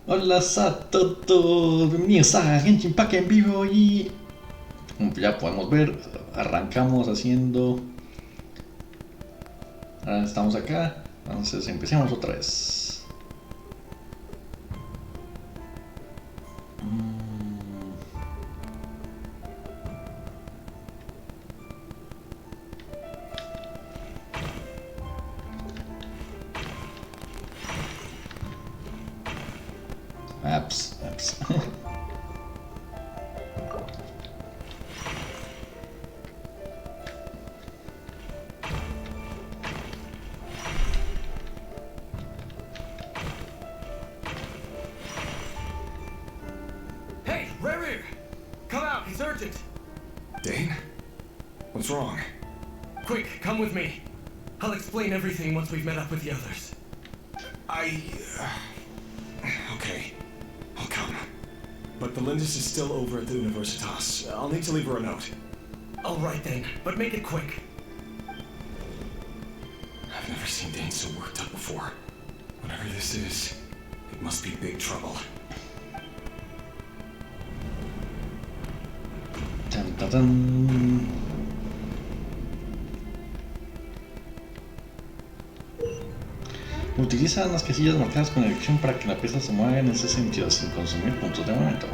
Hola a todos, bienvenidos a Genshin Impact en vivo y como ya podemos ver, arrancamos haciendo... Ahora estamos acá, entonces empecemos otra vez. Apps. Hey, Rerir! Come out, it's urgent! Dane? What's wrong? Quick, come with me. I'll explain everything once we've met up with the others. Okay. I'll come. But Belindis is still over at the Universitas. I'll need to leave her a note. All right then, but make it quick. I've never seen Dane so worked up before. Whatever this is, it must be big trouble. Tan, tan, tan. Utiliza las casillas marcadas con dirección para que la pieza se mueva en ese sentido sin consumir puntos de momento.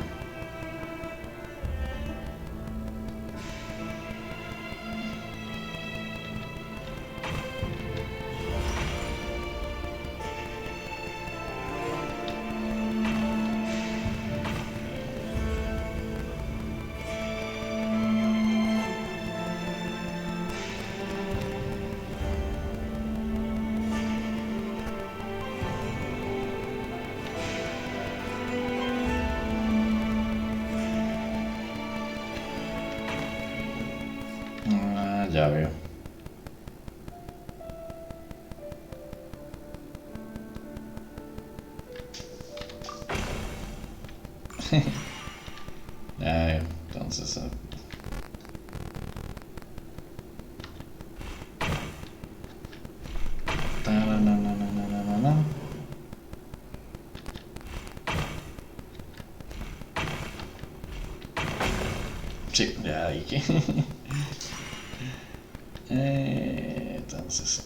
Ya veo. Ya veo. Entonces... Tarananananana. Sí, ya dije. Entonces...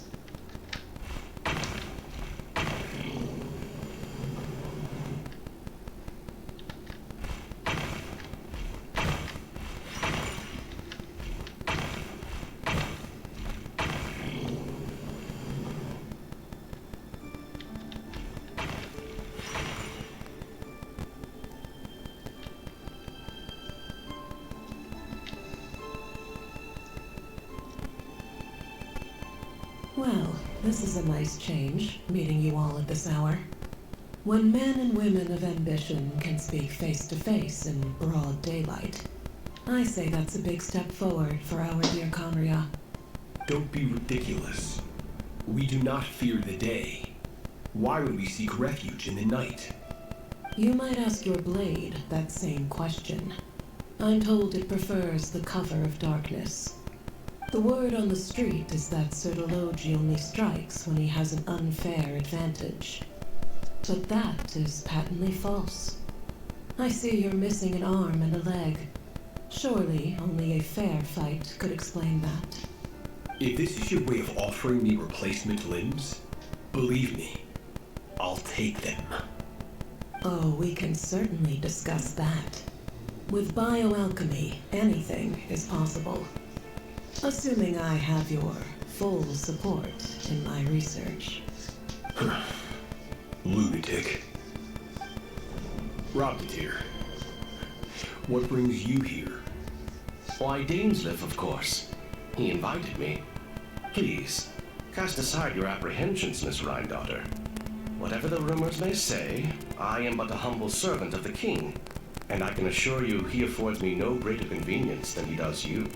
Well, this is a nice change, meeting you all at this hour. When men and women of ambition can speak face to face in broad daylight, I say that's a big step forward for our dear Conria. Don't be ridiculous. We do not fear the day. Why would we seek refuge in the night? You might ask your blade that same question. I'm told it prefers the cover of darkness. The word on the street is that Serdologi only strikes when he has an unfair advantage. But that is patently false. I see you're missing an arm and a leg. Surely only a fair fight could explain that. If this is your way of offering me replacement limbs, believe me, I'll take them. Oh, we can certainly discuss that. With bioalchemy, anything is possible. Assuming I have your full support in my research. Lunatic. Robdeteer. What brings you here? Why, Dainsliff, of course. He invited me. Please, cast aside your apprehensions, Miss Rhindaughter. Whatever the rumors may say, I am but a humble servant of the king, and I can assure you he affords me no greater convenience than he does you.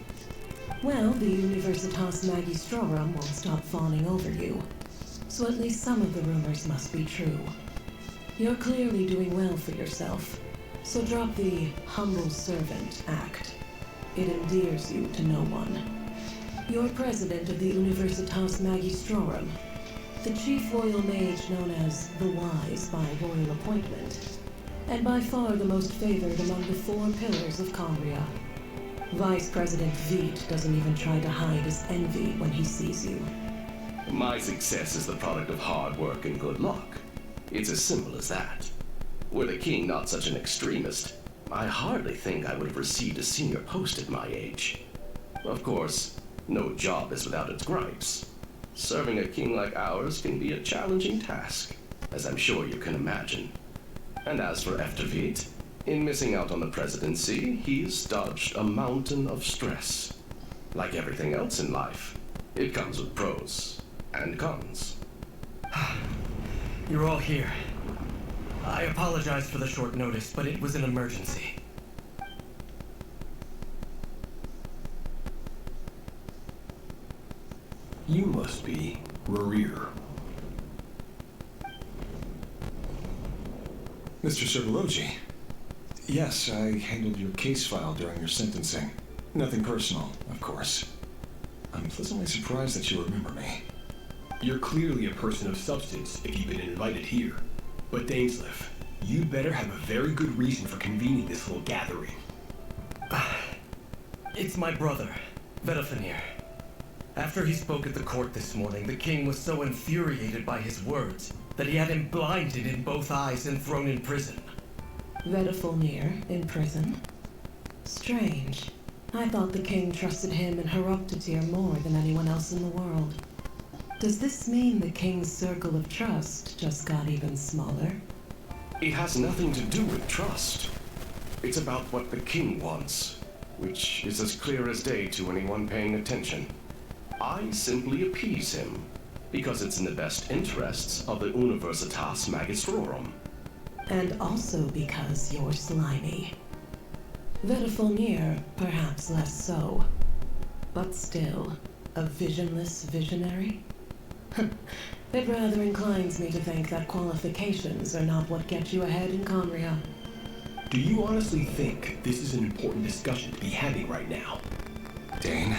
Well, the Universitas Magistrorum won't stop fawning over you. So at least some of the rumors must be true. You're clearly doing well for yourself, so drop the humble servant act. It endears you to no one. You're president of the Universitas Magistrorum. the chief royal mage known as the Wise by royal appointment, and by far the most favored among the 4 pillars of Cambria. Vice President Veit doesn't even try to hide his envy when he sees you. My success is the product of hard work and good luck. It's as simple as that. Were the king not such an extremist, I hardly think I would have received a senior post at my age. Of course, no job is without its gripes. Serving a king like ours can be a challenging task, as I'm sure you can imagine. And as for Veit, in missing out on the presidency, he's dodged a mountain of stress. Like everything else in life, it comes with pros and cons. You're all here. I apologize for the short notice, but it was an emergency. You must be Rerir. Mr. Servologi. Yes, I handled your case file during your sentencing. Nothing personal, of course. I'm pleasantly surprised that you remember me. You're clearly a person of substance if you've been invited here. But Dainsleif, you'd better have a very good reason for convening this little gathering. It's my brother, Vedafenir. After he spoke at the court this morning, the king was so infuriated by his words that he had him blinded in both eyes and thrown in prison. Vedafenir in prison? Strange. I thought the king trusted him and Heroptatir more than anyone else in the world. Does this mean the king's circle of trust just got even smaller? It has nothing to do with trust. It's about what the king wants, which is as clear as day to anyone paying attention. I simply appease him, because it's in the best interests of the Universitas Magistrorum. And also because you're slimy. Vedafenir, perhaps less so. But still, a visionless visionary? It rather inclines me to think that qualifications are not what get you ahead in Cambria. Do you honestly think this is an important discussion to be having right now? Dane,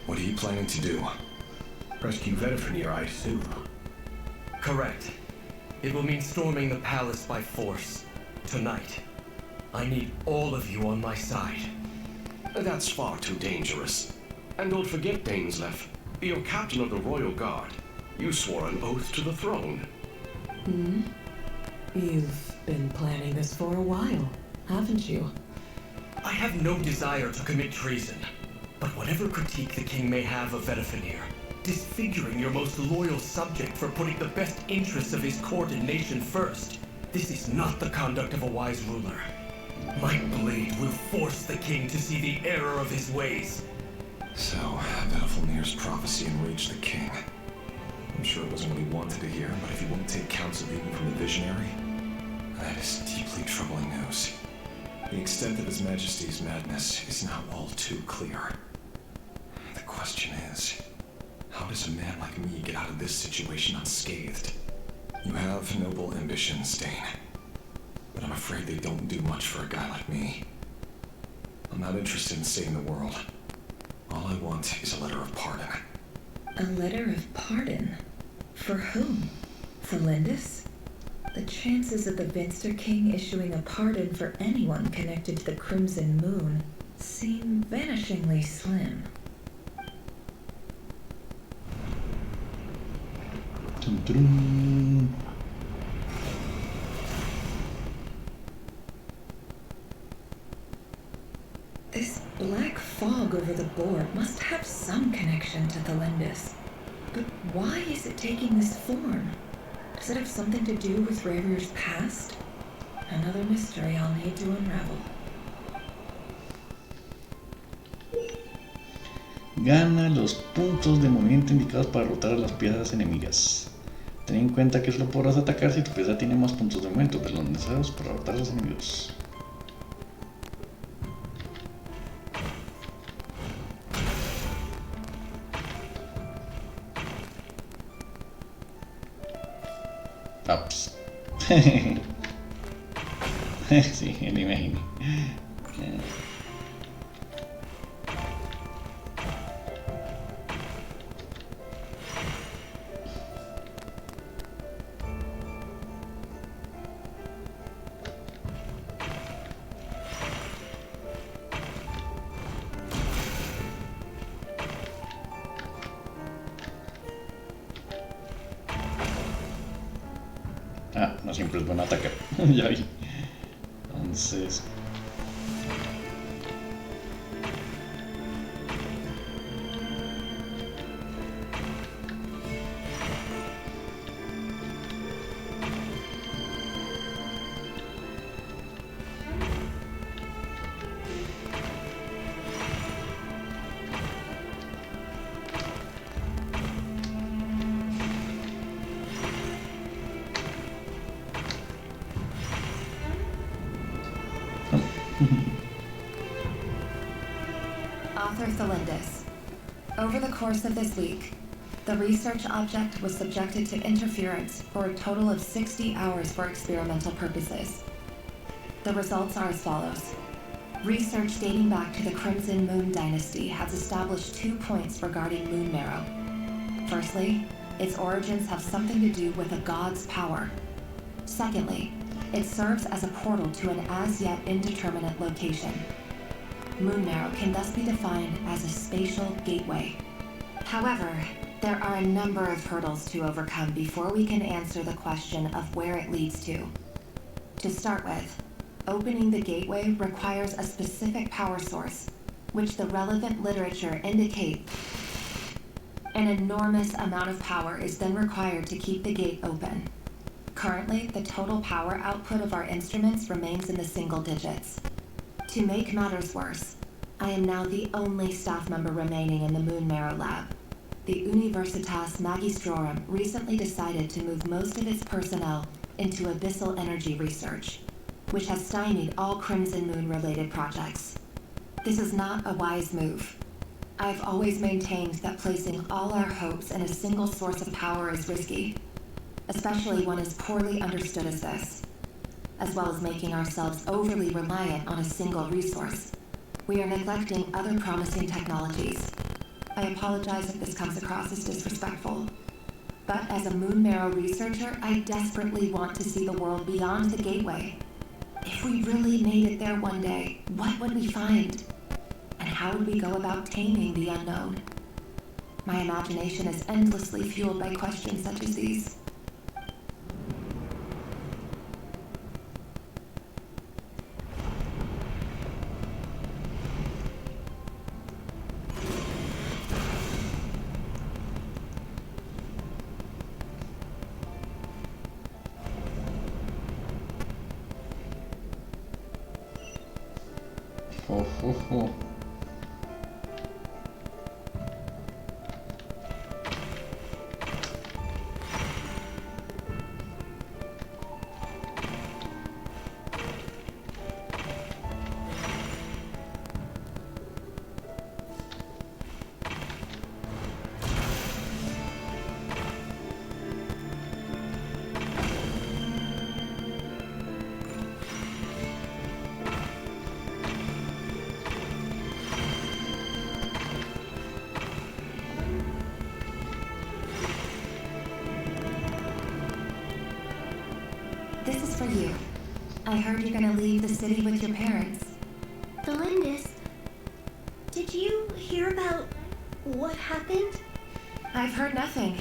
what are you planning to do? Rescue Vedafenir, I assume. Correct. It will mean storming the palace by force. Tonight. I need all of you on my side. That's far too dangerous. And don't forget, Dainsleif, you're captain of the Royal Guard. You swore an oath to the throne. You've been planning this for a while, haven't you? I have no desire to commit treason. But whatever critique the king may have of Vedafenir, disfiguring your most loyal subject for putting the best interests of his court and nation first, this is not the conduct of a wise ruler. My blade will force the king to see the error of his ways. So, Vedafenir's prophecy enraged the king. I'm sure it wasn't what he wanted to hear, but if he won't take counsel even from the visionary, that is deeply troubling news. The extent of His Majesty's madness is now all too clear. The question is, how does a man like me get out of this situation unscathed? You have noble ambitions, Dane, but I'm afraid they don't do much for a guy like me. I'm not interested in saving the world. All I want is a letter of pardon. A letter of pardon? For whom? For Lindis? The chances of the Vinster King issuing a pardon for anyone connected to the Crimson Moon seem vanishingly slim. Dun, dun. This black fog over the board must have some connection to the Lindis. But why is it taking this form? Does it have something to do with Rerir's past? Another mystery I'll need to unravel. Gana los puntos de movimiento indicados para derrotar a las piezas enemigas. Ten en cuenta que solo podrás atacar si tu pieza tiene más puntos de momento de los necesarios para derrotar a los enemigos. Ups. Sí, me imaginé. no siempre es bueno atacar. Ya vi. Entonces... Author Thelindis. Over the course of this week, the research object was subjected to interference for a total of 60 hours for experimental purposes. The results are as follows. Research dating back to the Crimson Moon Dynasty has established 2 points regarding moon marrow. Firstly, its origins have something to do with a god's power. Secondly, it serves as a portal to an as-yet indeterminate location. Moon marrow can thus be defined as a spatial gateway. However, there are a number of hurdles to overcome before we can answer the question of where it leads to. To start with, opening the gateway requires a specific power source, which the relevant literature indicates. An enormous amount of power is then required to keep the gate open. Currently, the total power output of our instruments remains in the single digits. To make matters worse, I am now the only staff member remaining in the Moon Marrow Lab. The Universitas Magistrorum recently decided to move most of its personnel into abyssal energy research, which has stymied all Crimson Moon-related projects. This is not a wise move. I've always maintained that placing all our hopes in a single source of power is risky, especially one as poorly understood as this. As well as making ourselves overly reliant on a single resource, we are neglecting other promising technologies. I apologize if this comes across as disrespectful, but as a Moon Marrow researcher, I desperately want to see the world beyond the gateway. If we really made it there one day, what would we find? And how would we go about taming the unknown? My imagination is endlessly fueled by questions such as these. Oh. This is for you. I heard you're gonna leave the city with your parents. Thelindis, did you hear about what happened? I've heard nothing.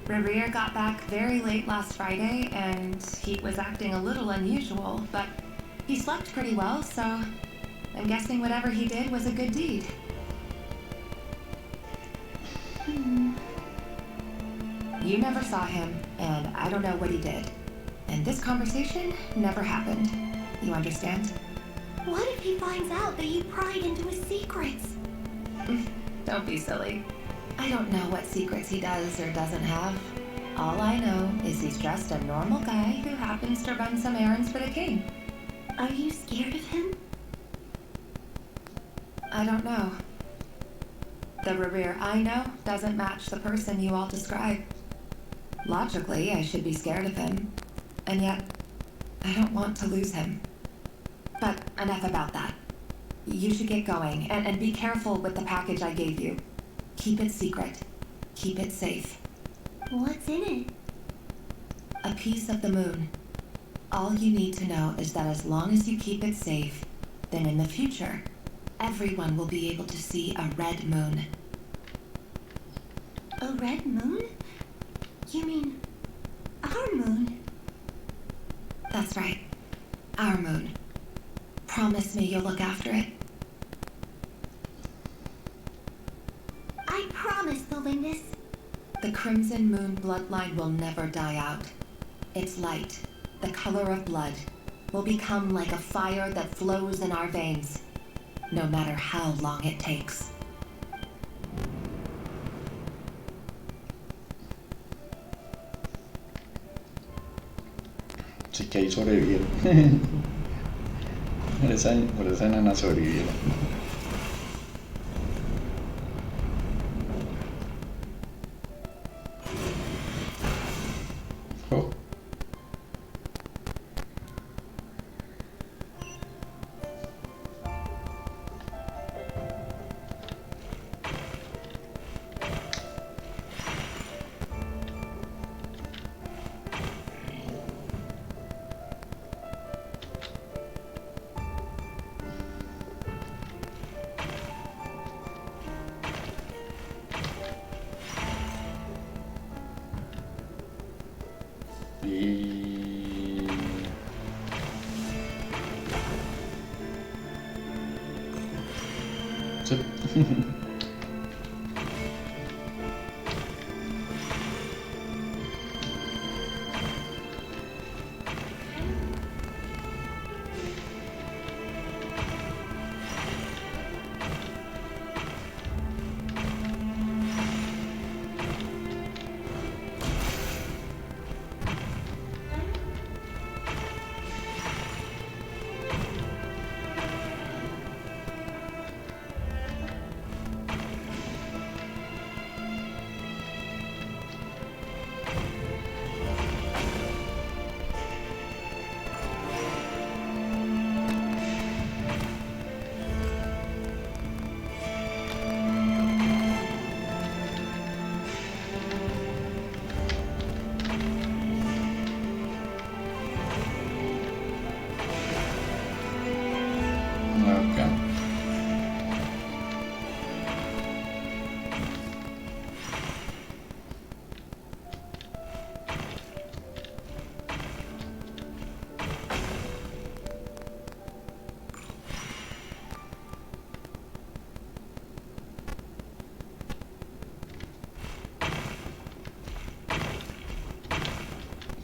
Rerir got back very late last Friday, and he was acting a little unusual, but he slept pretty well, so I'm guessing whatever he did was a good deed. You never saw him, and I don't know what he did. And this conversation never happened. You understand? What if he finds out that you pried into his secrets? Don't be silly. I don't know what secrets he does or doesn't have. All I know is he's just a normal guy who happens to run some errands for the king. Are you scared of him? I don't know. The Rerir I know doesn't match the person you all describe. Logically, I should be scared of him. And yet, I don't want to lose him. But enough about that. You should get going, and be careful with the package I gave you. Keep it secret. Keep it safe. What's in it? A piece of the moon. All you need to know is that as long as you keep it safe, then in the future, everyone will be able to see a red moon. A red moon? You mean our moon? That's right. Our moon. Promise me you'll look after it. I promise, Thelindis. The Crimson Moon bloodline will never die out. Its light, the color of blood, will become like a fire that flows in our veins, no matter how long it takes. Sí que ahí sobrevivieron. Por esa enana sobrevivieron. Oh.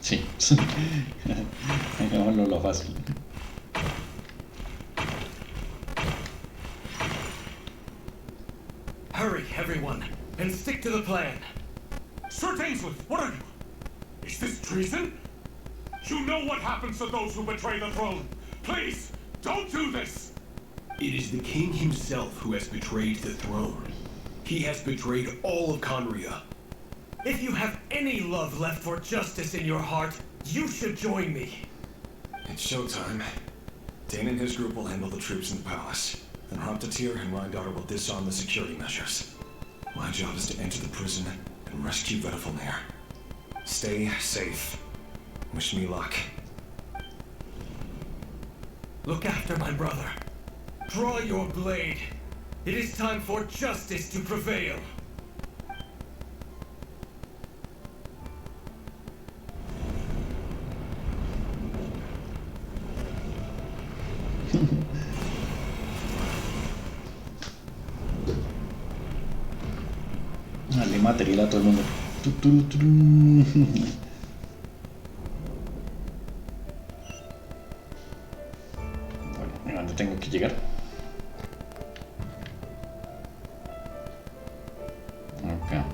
Sí. Sí, hagámoslo lo fácil. Hurry, everyone, and stick to the plan. Sir Dainsleif, what are you? Is this treason? You know what happens to those who betray the throne. Please, don't do this! It is the king himself who has betrayed the throne. He has betrayed all of Conria. If you have any love left for justice in your heart, you should join me. It's showtime. Dane and his group will handle the troops in the palace. Then Hauptatir and Rheindater will disarm the security measures. My job is to enter the prison and rescue Vedafilnir. Stay safe. Wish me luck. Look after my brother. Draw your blade. It is time for justice to prevail. Dale material a todo el mundo. Bueno, ¿a dónde tengo que llegar? Acá.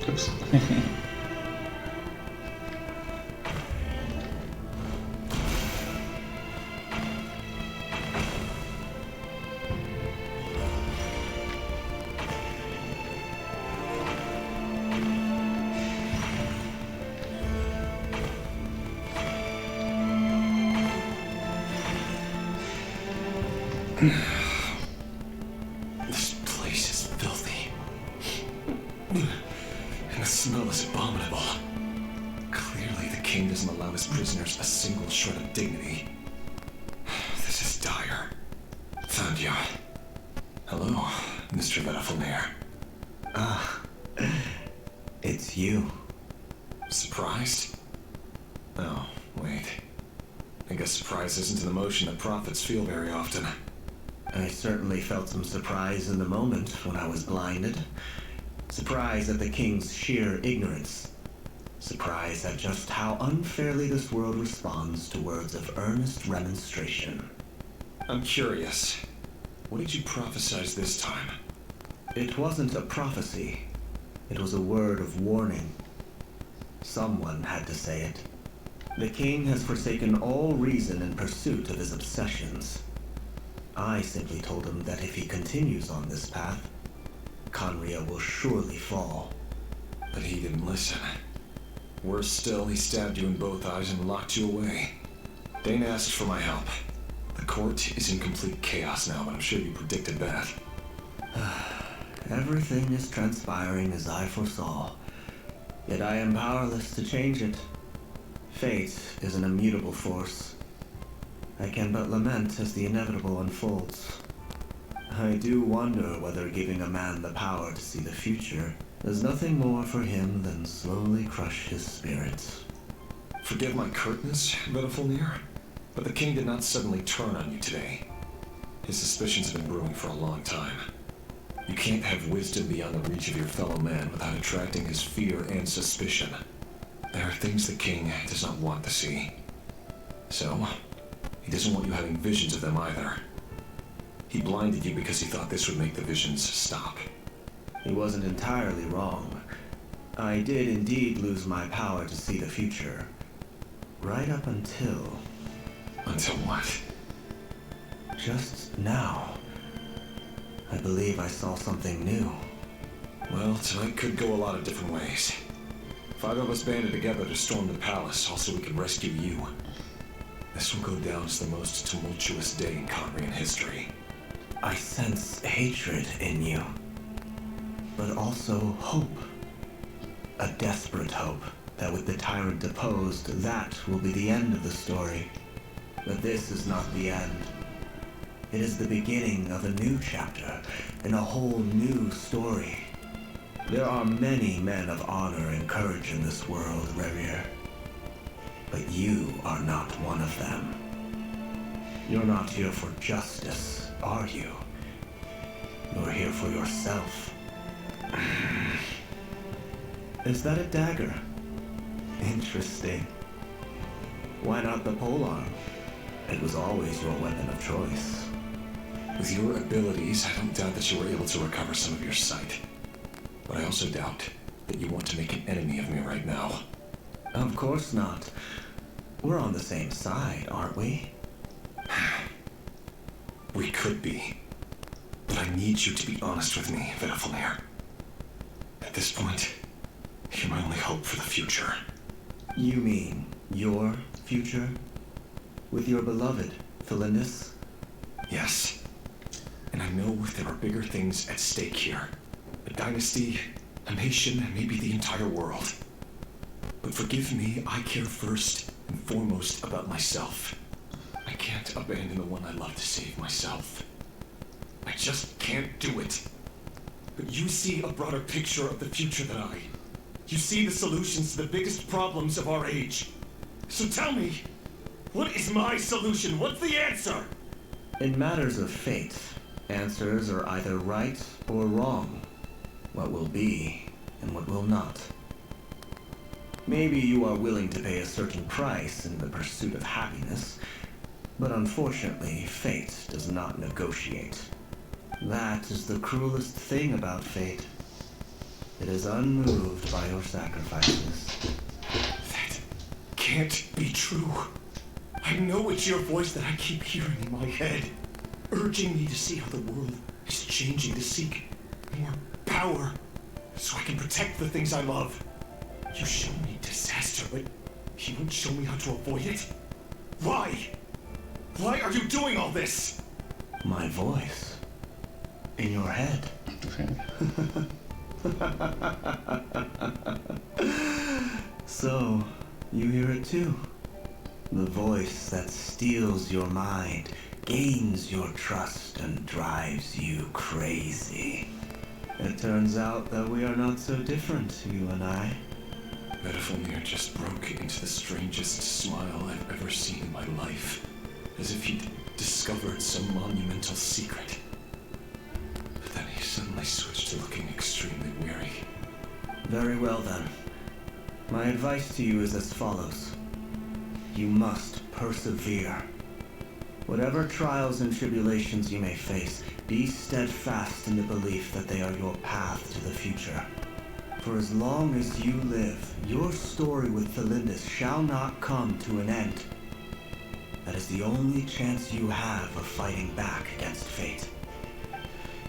Oops. This place is filthy. And the smell is abominable. Clearly, the king doesn't allow his prisoners a single shred of dignity. This is dire. Found you. Hello, Mr. Vedafelnir. It's you. Surprised? Oh, wait. I guess surprise isn't an emotion that prophets feel very often. I certainly felt some surprise in the moment when I was blinded. Surprise at the king's sheer ignorance. Surprise at just how unfairly this world responds to words of earnest remonstration. I'm curious. What did you prophesize this time? It wasn't a prophecy. It was a word of warning. Someone had to say it. The king has forsaken all reason in pursuit of his obsessions. I simply told him that if he continues on this path, Khaenri'ah will surely fall. But he didn't listen. Worse still, he stabbed you in both eyes and locked you away. Dane asked for my help. The court is in complete chaos now, but I'm sure you predicted that. Everything is transpiring as I foresaw, yet I am powerless to change it. Fate is an immutable force. I can but lament as the inevitable unfolds. I do wonder whether giving a man the power to see the future does nothing more for him than slowly crush his spirit. Forgive my curtness, Vedafelnir, but the king did not suddenly turn on you today. His suspicions have been brewing for a long time. You can't have wisdom beyond the reach of your fellow man without attracting his fear and suspicion. There are things the king does not want to see. So, he doesn't want you having visions of them either. He blinded you because he thought this would make the visions stop. He wasn't entirely wrong. I did indeed lose my power to see the future. Right up until... Until what? Just now. I believe I saw something new. Well, tonight could go a lot of different ways. 5 of us banded together to storm the palace, also we could rescue you. This will go down as the most tumultuous day in Khaenri'ah history. I sense hatred in you, but also hope. A desperate hope that with the tyrant deposed, that will be the end of the story. But this is not the end. It is the beginning of a new chapter, and a whole new story. There are many men of honor and courage in this world, Rerir. But you are not one of them. You're not here for justice, are you? You're here for yourself. Is that a dagger? Interesting. Why not the polearm? It was always your weapon of choice. With your abilities, I don't doubt that you were able to recover some of your sight. But I also doubt that you want to make an enemy of me right now. Of course not. We're on the same side, aren't we? We could be. But I need you to be honest with me, Vedafelnir. At this point, you're my only hope for the future. You mean your future? With your beloved, Felindis? Yes. And I know there are bigger things at stake here. A dynasty, a nation, and maybe the entire world. But forgive me, I care first and foremost about myself. I can't abandon the one I love to save myself. I just can't do it. But you see a broader picture of the future than I. You see the solutions to the biggest problems of our age. So tell me, what is my solution? What's the answer? In matters of fate, answers are either right or wrong. What will be and what will not. Maybe you are willing to pay a certain price in the pursuit of happiness, but unfortunately, fate does not negotiate. That is the cruelest thing about fate. It is unmoved by your sacrifices. That can't be true. I know it's your voice that I keep hearing in my head, urging me to see how the world is changing, to seek more power, so I can protect the things I love. You show me disaster, but you won't show me how to avoid it? Why? Why are you doing all this? My voice? In your head? So, you hear it too? The voice that steals your mind, gains your trust, and drives you crazy. It turns out that we are not so different, you and I. Vedifalnir just broke into the strangest smile I've ever seen in my life, as if he'd discovered some monumental secret. But then he suddenly switched to looking extremely weary. Very well then. My advice to you is as follows. You must persevere. Whatever trials and tribulations you may face, be steadfast in the belief that they are your path to the future. For as long as you live, your story with Thelindis shall not come to an end. That is the only chance you have of fighting back against fate.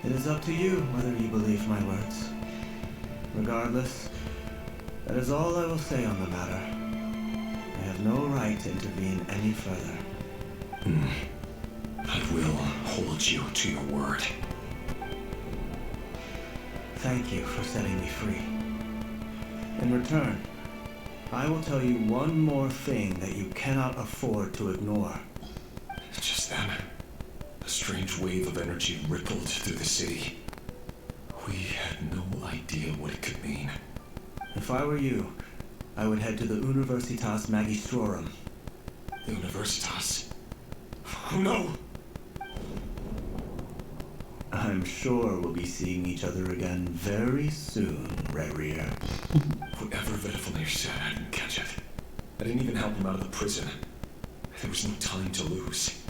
It is up to you whether you believe my words. Regardless, that is all I will say on the matter. I have no right to intervene any further. I will hold you to your word. Thank you for setting me free. In return, I will tell you one more thing that you cannot afford to ignore. Just then, a strange wave of energy rippled through the city. We had no idea what it could mean. If I were you, I would head to the Universitas Magistrorum. The Universitas? Oh no! I'm sure we'll be seeing each other again very soon, Rerir. Whatever Vedifalnir said, I didn't catch it. I didn't even help him out of the prison. There was no time to lose.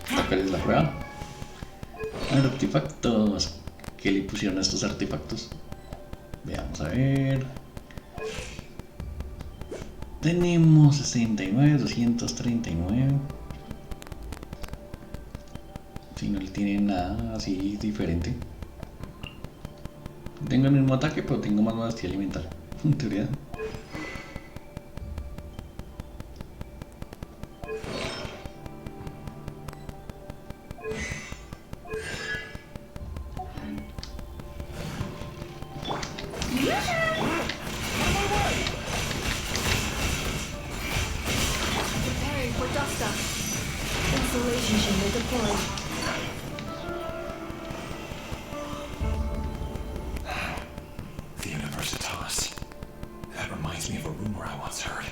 Acá es la prueba. A ver, artefactos. ¿Qué le pusieron a estos artefactos? Veamos a ver. Tenemos 69, 239. Si no le tienen nada así diferente. Tengo el mismo ataque, pero tengo más maestría alimentaria. En teoría. The Universitas. That reminds me of a rumor I once heard.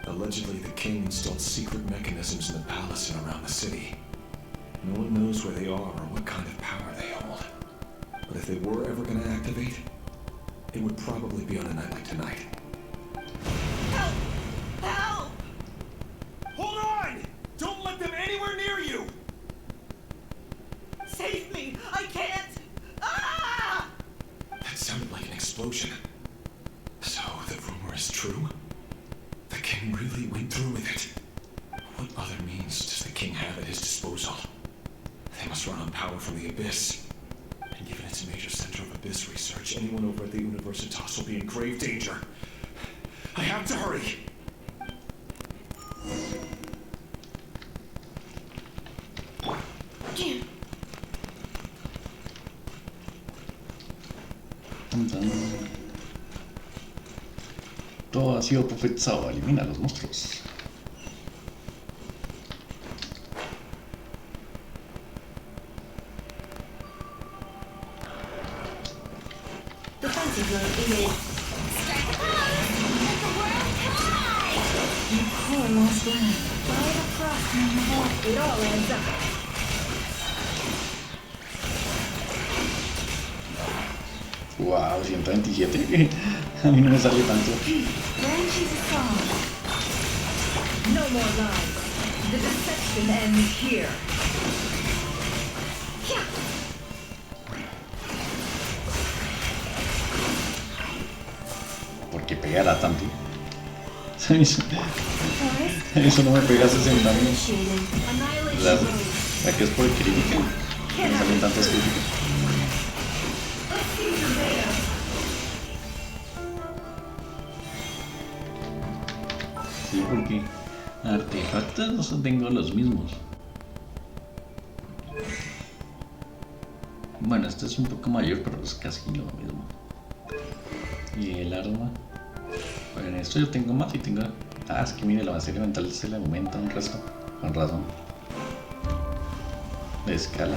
Allegedly, the king installed secret mechanisms in the palace and around the city. No one knows where they are or what kind of power they hold. But if they were ever going to activate, it would probably be on a night like tonight. Help! Help! Hold on! Don't let them anywhere near you! Save me! I can't! Ah! That sounded like an explosion. So, the rumor is true? The king really went through with it. What other means does the king have at his disposal? They must run on power from the Abyss. And given it's a major center of Abyss research, anyone over at the Universitas will be in grave danger. I have to hurry! Todo ha sido profetizado. Elimina a los monstruos. Defensive mode engaged. Strike a pose! Let the world collide! You poor lost land. Right across from the wall. It all adds up. Wow, 127. A mí no me sale tanto. Branches a song. No more lies. The deception ends here. ¿Por qué pegará tanto? Eso no me pega 60 mil. ¿Será que es por crítica? No salen tantas críticas. Sí, porque artefactos tengo los mismos. Bueno, este es un poco mayor, pero es casi lo mismo. Y el arma. Bueno, en esto yo tengo más y tengo... Ah, es que mire, la base elemental se le aumenta un resto. Con razón. De escala.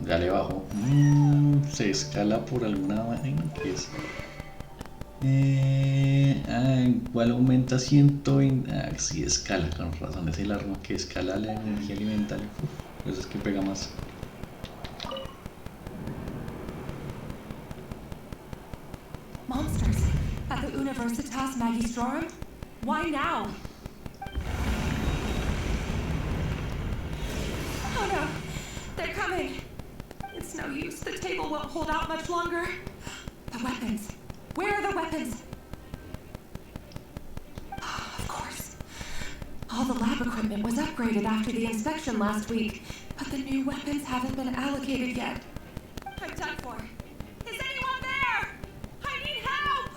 Ya le bajo. Se escala por alguna vaina que es. Igual aumenta 120. Ah, sí, escala, con razón. Es el arma que escala la energía alimentaria. Por eso es que pega más. Monsters at the Universitas Magistrorum? Why now? Oh no, they're coming. It's no use. The table won't hold out much longer. The weapons. Where are the weapons? Of course. All the lab equipment was upgraded after the inspection last week, but the new weapons haven't been allocated yet. I'm done for. Is anyone there? I need help!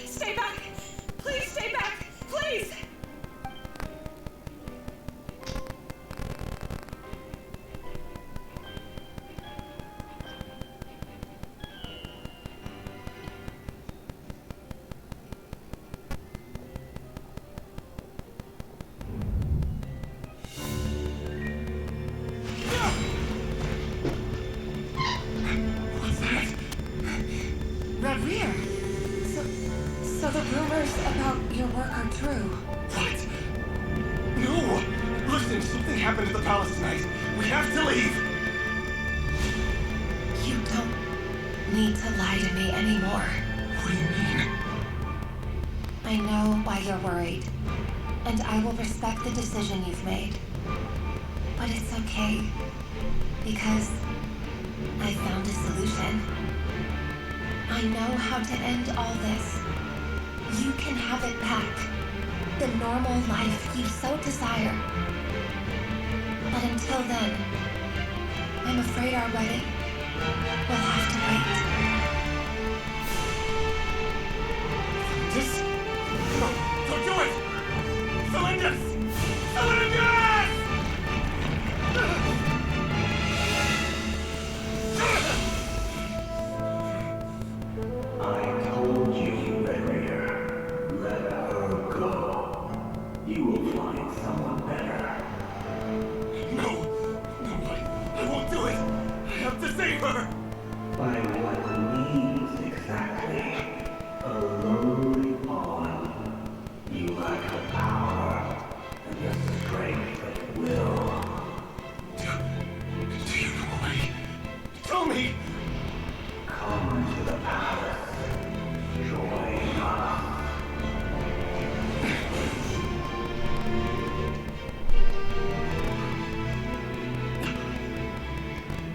Stay back! Please stay back! Please! Rerir! So the rumors about your work are true. What? No! Listen, something happened at the palace tonight. We have to leave! You don't need to lie to me anymore. What do you mean? I know why you're worried, and I will respect the decision you've made. But it's okay, because I found a solution. I know how to end all this. You can have it back. The normal life you so desire. But until then, I'm afraid our wedding will have to wait. Just... Don't do it! Cylinders! Cylinders! I told you, Rerir, let her go. You will find someone better. No! No, I won't do it! I have to save her! By what means exactly? A lonely pawn. You lack the power and the strength of will. Do you know a way? Tell me! Come to the palace. Join us.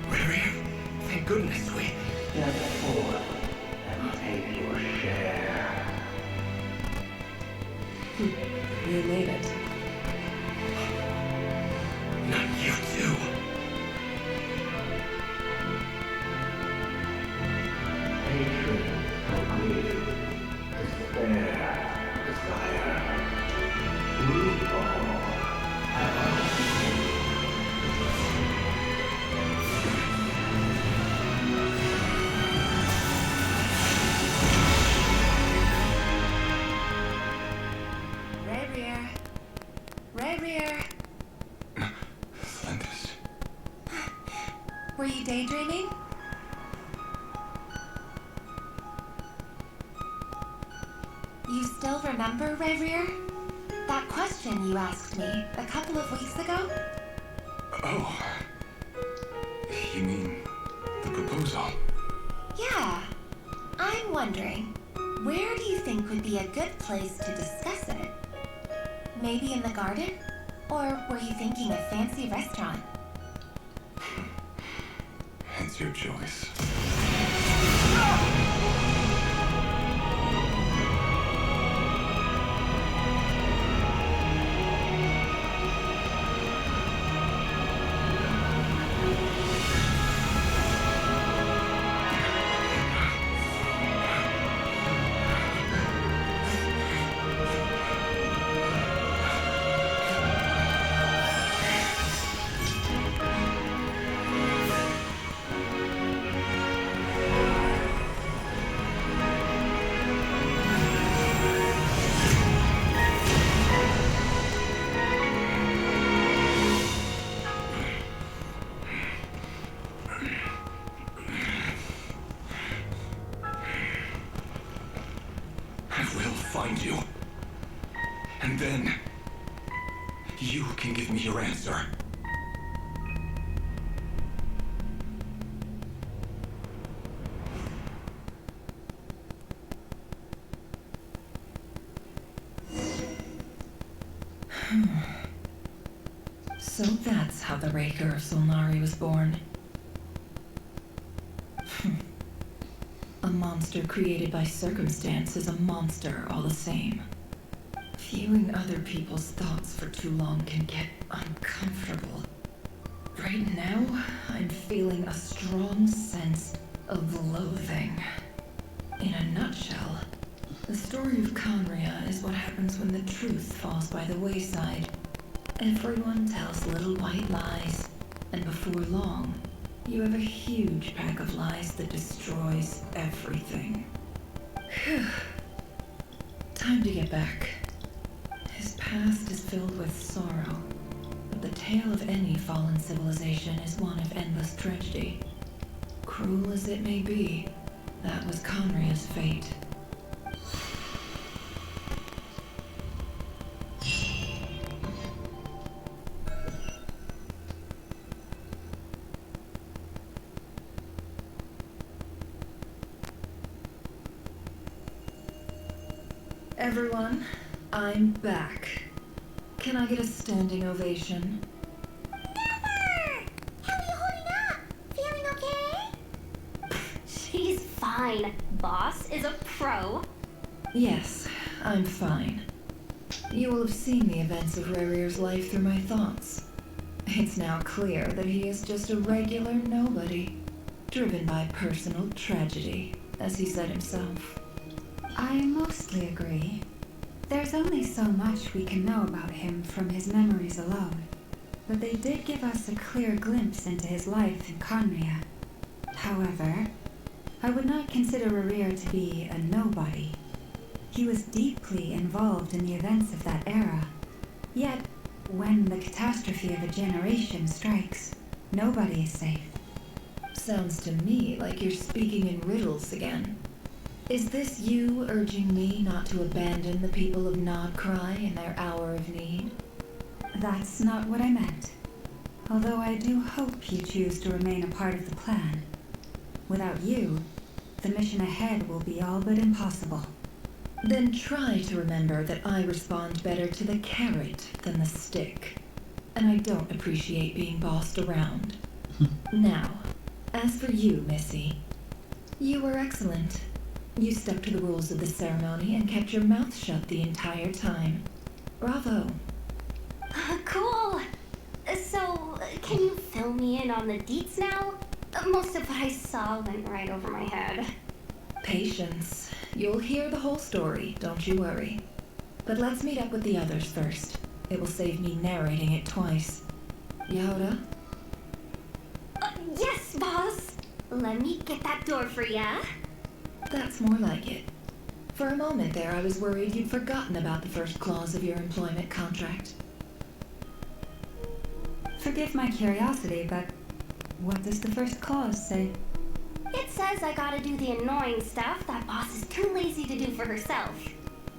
Rerir, thank goodness we... Step forward and take your share. You made it. Not you too. Hatred, grief, despair, desire. We all have Rerir. Rerir. Cylinders. Were you daydreaming? You still remember, Rerir? That question you asked me a couple of weeks ago? Oh. You mean the proposal? Yeah. I'm wondering, Where do you think would be a good place to discuss it? Maybe in the garden? Or were you thinking a fancy restaurant? It's your choice. Find you. And then, you can give me your answer. So that's how the Raker of Solnari was born. A monster created by circumstance is a monster all the same. Viewing other people's thoughts for too long can get uncomfortable. Right now, I'm feeling a strong sense of loathing. In a nutshell, the story of Conria is what happens when the truth falls by the wayside. Everyone tells little white lies, and before long, you have a huge pack of lies that destroys everything. Time to get back. His past is filled with sorrow, but the tale of any fallen civilization is one of endless tragedy. Cruel as it may be, that was Conria's fate. Everyone, I'm back. Can I get a standing ovation? Nefer! How are you holding up? Feeling okay? She's fine. Boss is a pro. Yes, I'm fine. You will have seen the events of Rerir's life through my thoughts. It's now clear that he is just a regular nobody, driven by personal tragedy, as he said himself. I mostly agree. There's only so much we can know about him from his memories alone, but they did give us a clear glimpse into his life in Conria. However, I would not consider Rerir to be a nobody. He was deeply involved in the events of that era. Yet, when the catastrophe of a generation strikes, nobody is safe. Sounds to me like you're speaking in riddles again. Is this you urging me not to abandon the people of Nodcry in their hour of need? That's not what I meant. Although I do hope you choose to remain a part of the plan. Without you, the mission ahead will be all but impossible. Then try to remember that I respond better to the carrot than the stick. And I don't appreciate being bossed around. Now, as for you, Missy, you were excellent. You stuck to the rules of the ceremony and kept your mouth shut the entire time. Bravo. Cool. So, can you fill me in on the deets now? Most of what I saw went right over my head. Patience. You'll hear the whole story, don't you worry. But let's meet up with the others first. It will save me narrating it twice. Yehoda? Yes, boss. Let me get that door for ya. That's more like it. For a moment there, I was worried you'd forgotten about the first clause of your employment contract. Forgive my curiosity, but what does the first clause say? It says I gotta do the annoying stuff that boss is too lazy to do for herself.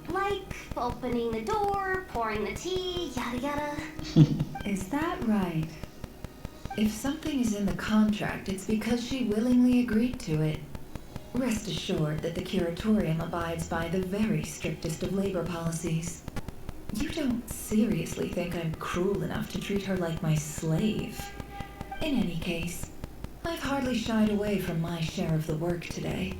Like opening the door, pouring the tea, yada yada. Is that right? If something is in the contract, it's because she willingly agreed to it. Rest assured that the curatorium abides by the very strictest of labor policies. You don't seriously think I'm cruel enough to treat her like my slave? In any case, I've hardly shied away from my share of the work today.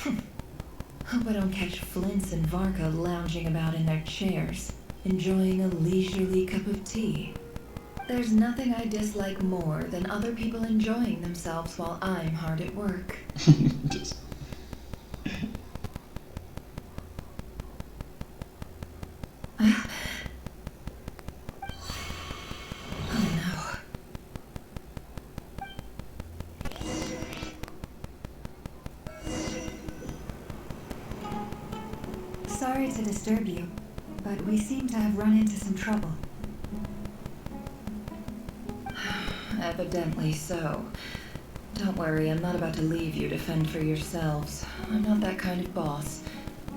Hope I don't catch Flintz and Varka lounging about in their chairs, enjoying a leisurely cup of tea. There's nothing I dislike more than other people enjoying themselves while I'm hard at work. Just... Sorry to disturb you, but we seem to have run into some trouble. Evidently so. Don't worry, I'm not about to leave you to fend for yourselves. I'm not that kind of boss.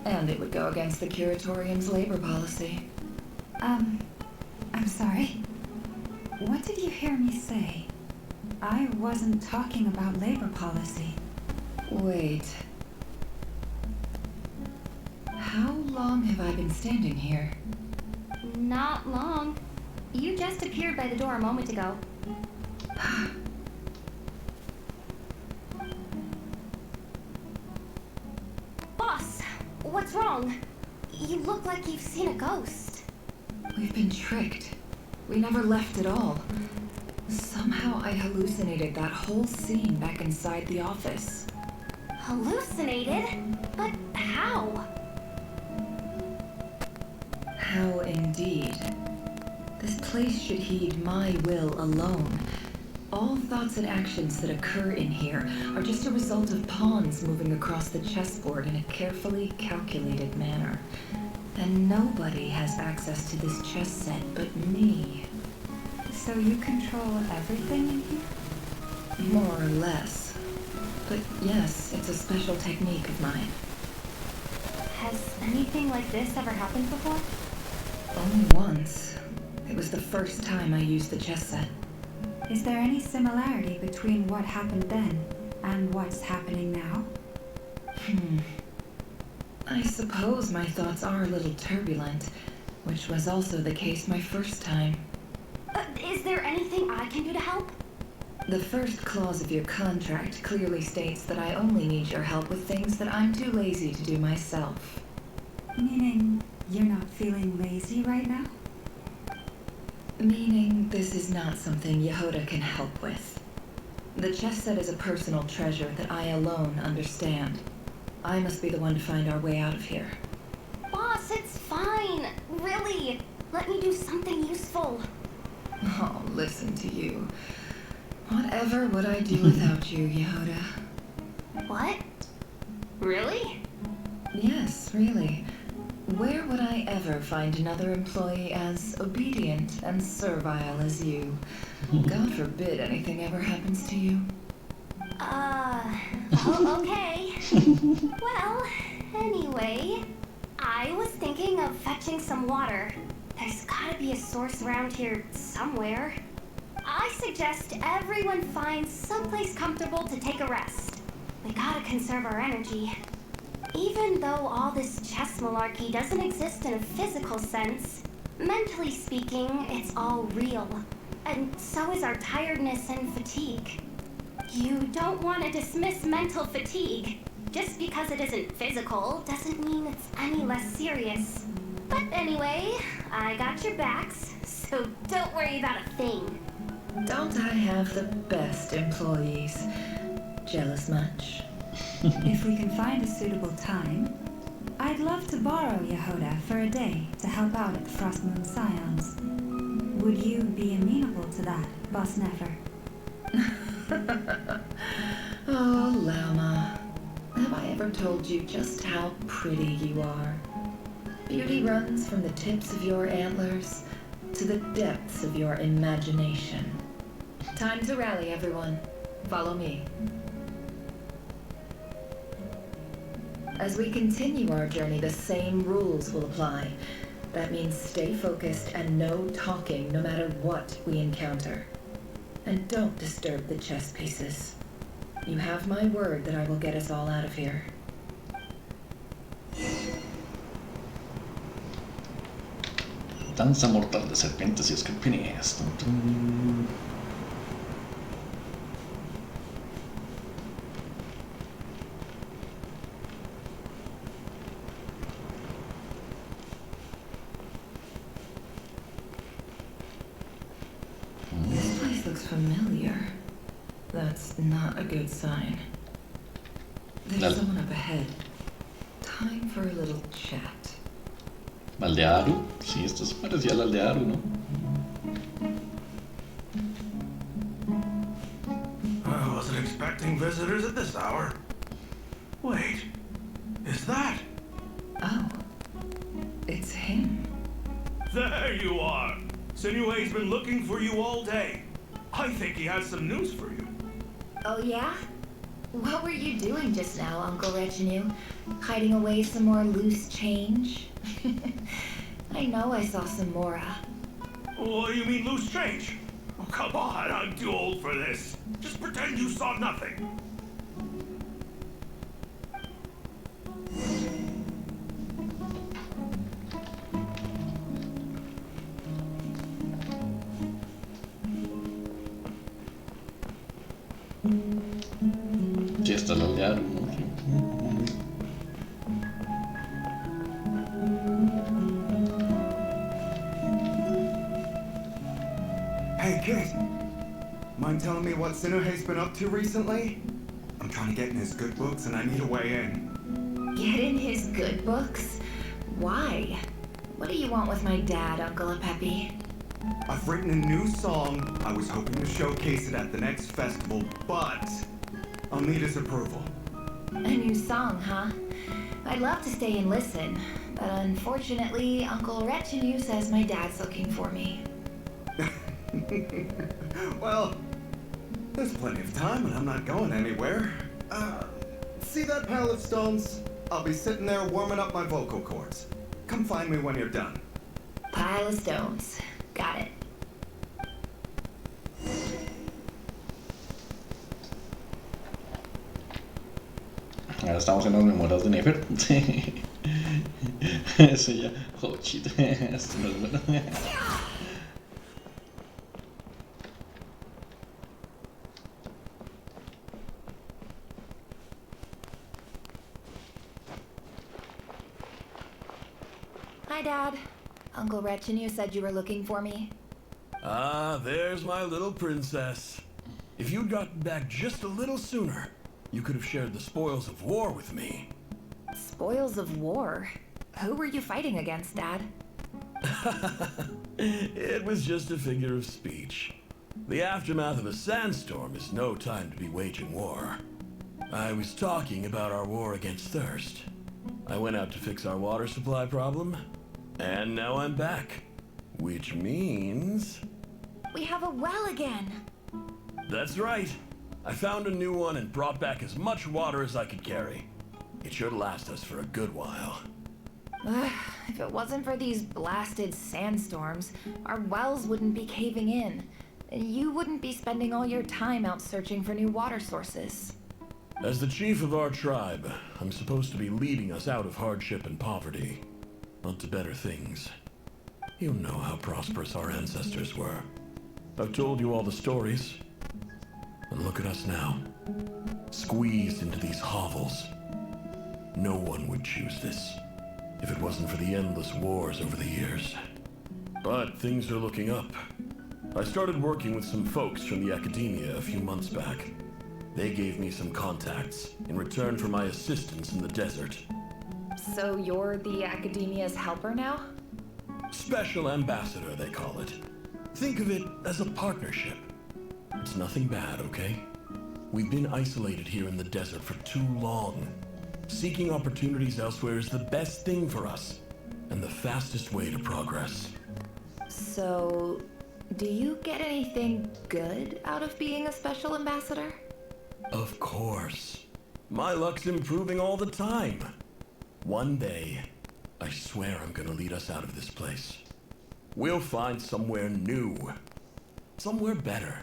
And it would go against the curatorium's labor policy. I'm sorry. What did you hear me say? I wasn't talking about labor policy. Wait. How long have I been standing here? Not long. You just appeared by the door a moment ago. Boss, what's wrong? You look like you've seen a ghost. We've been tricked. We never left at all. Somehow I hallucinated that whole scene back inside the office. Hallucinated? But how? How indeed. This place should heed my will alone. All thoughts and actions that occur in here are just a result of pawns moving across the chessboard in a carefully calculated manner. And nobody has access to this chess set but me. So you control everything in here? More or less. But yes, it's a special technique of mine. Has anything like this ever happened before? Only once. It was the first time I used the chess set. Is there any similarity between what happened then and what's happening now? I suppose my thoughts are a little turbulent, which was also the case my first time. Is there anything I can do to help? The first clause of your contract clearly states that I only need your help with things that I'm too lazy to do myself. Meaning you're not feeling lazy right now? Meaning this is not something Yehoda can help with. The chess set is a personal treasure that I alone understand. I must be the one to find our way out of here. Boss, it's fine. Really. Let me do something useful. Oh, listen to you. Whatever would I do without you, Yehoda? What? Really? Yes, really. Where would I ever find another employee as obedient and servile as you? God forbid anything ever happens to you. Okay. Well, anyway, I was thinking of fetching some water. There's gotta be a source around here somewhere. I suggest everyone finds someplace comfortable to take a rest. We gotta conserve our energy. Even though all this chess malarkey doesn't exist in a physical sense, mentally speaking, it's all real. And so is our tiredness and fatigue. You don't want to dismiss mental fatigue. Just because it isn't physical doesn't mean it's any less serious. But anyway, I got your backs, so don't worry about a thing. Don't I have the best employees? Jealous much? If we can find a suitable time, I'd love to borrow Yehoda for a day to help out at the Frostmoon Scions. Would you be amenable to that, Boss Nefer? Oh, Lama. Have I ever told you just how pretty you are? Beauty runs from the tips of your antlers to the depths of your imagination. Time to rally, everyone. Follow me. As we continue our journey, the same rules will apply. That means stay focused and no talking no matter what we encounter. And don't disturb the chess pieces. You have my word that I will get us all out of here. Danza mortal de serpientes y escorpiones. Tum, tum. This place looks familiar. That's not a good sign. There's someone up ahead. Time for a little chat. Aldearu, sí, esto se parecía al Aldearu, ¿no? I wasn't expecting visitors at this hour. Wait, is that? Oh, it's him. There you are. Sinue's been looking for you all day. I think he has some news for you. Oh yeah? What were you doing just now, Uncle Retinue? Hiding away some more loose change? I know I saw some Mora. What do you mean loose change? Oh, come on, I'm too old for this. Just pretend you saw nothing. Sí, está el Aldearu, ¿no? Hey, kid. Mind telling me what Sinuhe's been up to recently? I'm trying to get in his good books and I need a way in. Get in his good books? Why? What do you want with my dad, Uncle Apepi? I've written a new song. I was hoping to showcase it at the next festival, but I'll need his approval. A new song, huh? I'd love to stay and listen, but unfortunately, Uncle Retinue says my dad's looking for me. Well, there's plenty of time and I'm not going anywhere. See that pile of stones? I'll be sitting there warming up my vocal cords. Come find me when you're done. Pile of stones. Got it. Ahora estamos en las memorias de Nefer. Eso ya. Oh, shit. Esto no es bueno. Hi, Dad. Uncle Retinue said you were looking for me. Ah, there's my little princess. If you'd gotten back just a little sooner, you could have shared the spoils of war with me. Spoils of war? Who were you fighting against, Dad? It was just a figure of speech. The aftermath of a sandstorm is no time to be waging war. I was talking about our war against thirst. I went out to fix our water supply problem, and now I'm back. Which means... We have a well again! That's right. I found a new one and brought back as much water as I could carry. It should last us for a good while. If it wasn't for these blasted sandstorms, our wells wouldn't be caving in. And you wouldn't be spending all your time out searching for new water sources. As the chief of our tribe, I'm supposed to be leading us out of hardship and poverty, not to better things. You know how prosperous our ancestors were. I've told you all the stories. And look at us now, squeezed into these hovels. No one would choose this, if it wasn't for the endless wars over the years. But things are looking up. I started working with some folks from the academia a few months back. They gave me some contacts in return for my assistance in the desert. So you're the academia's helper now? Special ambassador, they call it. Think of it as a partnership. It's nothing bad, okay? We've been isolated here in the desert for too long. Seeking opportunities elsewhere is the best thing for us, and the fastest way to progress. So, do you get anything good out of being a special ambassador? Of course. My luck's improving all the time. One day, I swear I'm gonna lead us out of this place. We'll find somewhere new. Somewhere better.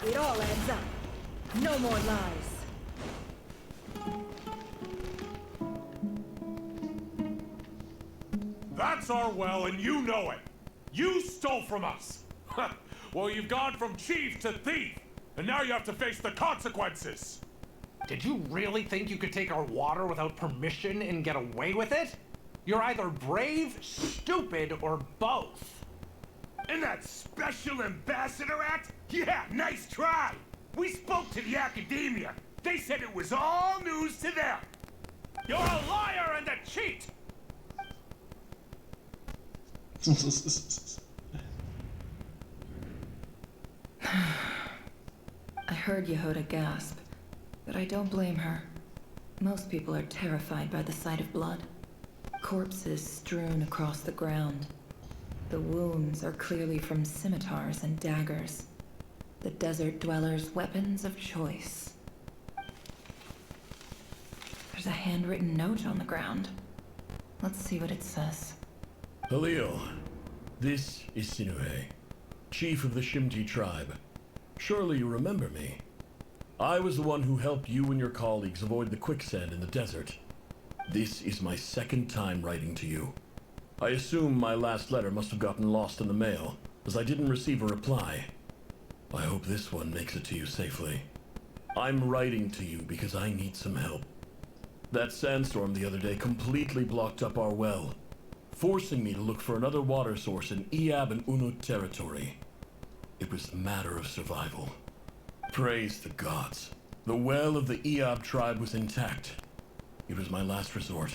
It all adds up. No more lies. That's our well, and you know it. You stole from us. Well, you've gone from chief to thief, and now you have to face the consequences. Did you really think you could take our water without permission and get away with it? You're either brave, stupid, or both. And that Special Ambassador Act? Yeah, nice try. We spoke to the academia. They said it was all news to them. You're a liar and a cheat. I heard Yehuda gasp, but I don't blame her. Most people are terrified by the sight of blood. Corpses strewn across the ground. The wounds are clearly from scimitars and daggers. The desert dwellers' weapons of choice. There's a handwritten note on the ground. Let's see what it says. Halil, this is Sinuhe, chief of the Shimti tribe. Surely you remember me. I was the one who helped you and your colleagues avoid the quicksand in the desert. This is my second time writing to you. I assume my last letter must have gotten lost in the mail, as I didn't receive a reply. I hope this one makes it to you safely. I'm writing to you because I need some help. That sandstorm the other day completely blocked up our well, forcing me to look for another water source in Iab and Unut territory. It was a matter of survival. Praise the gods. The well of the Iab tribe was intact. It was my last resort.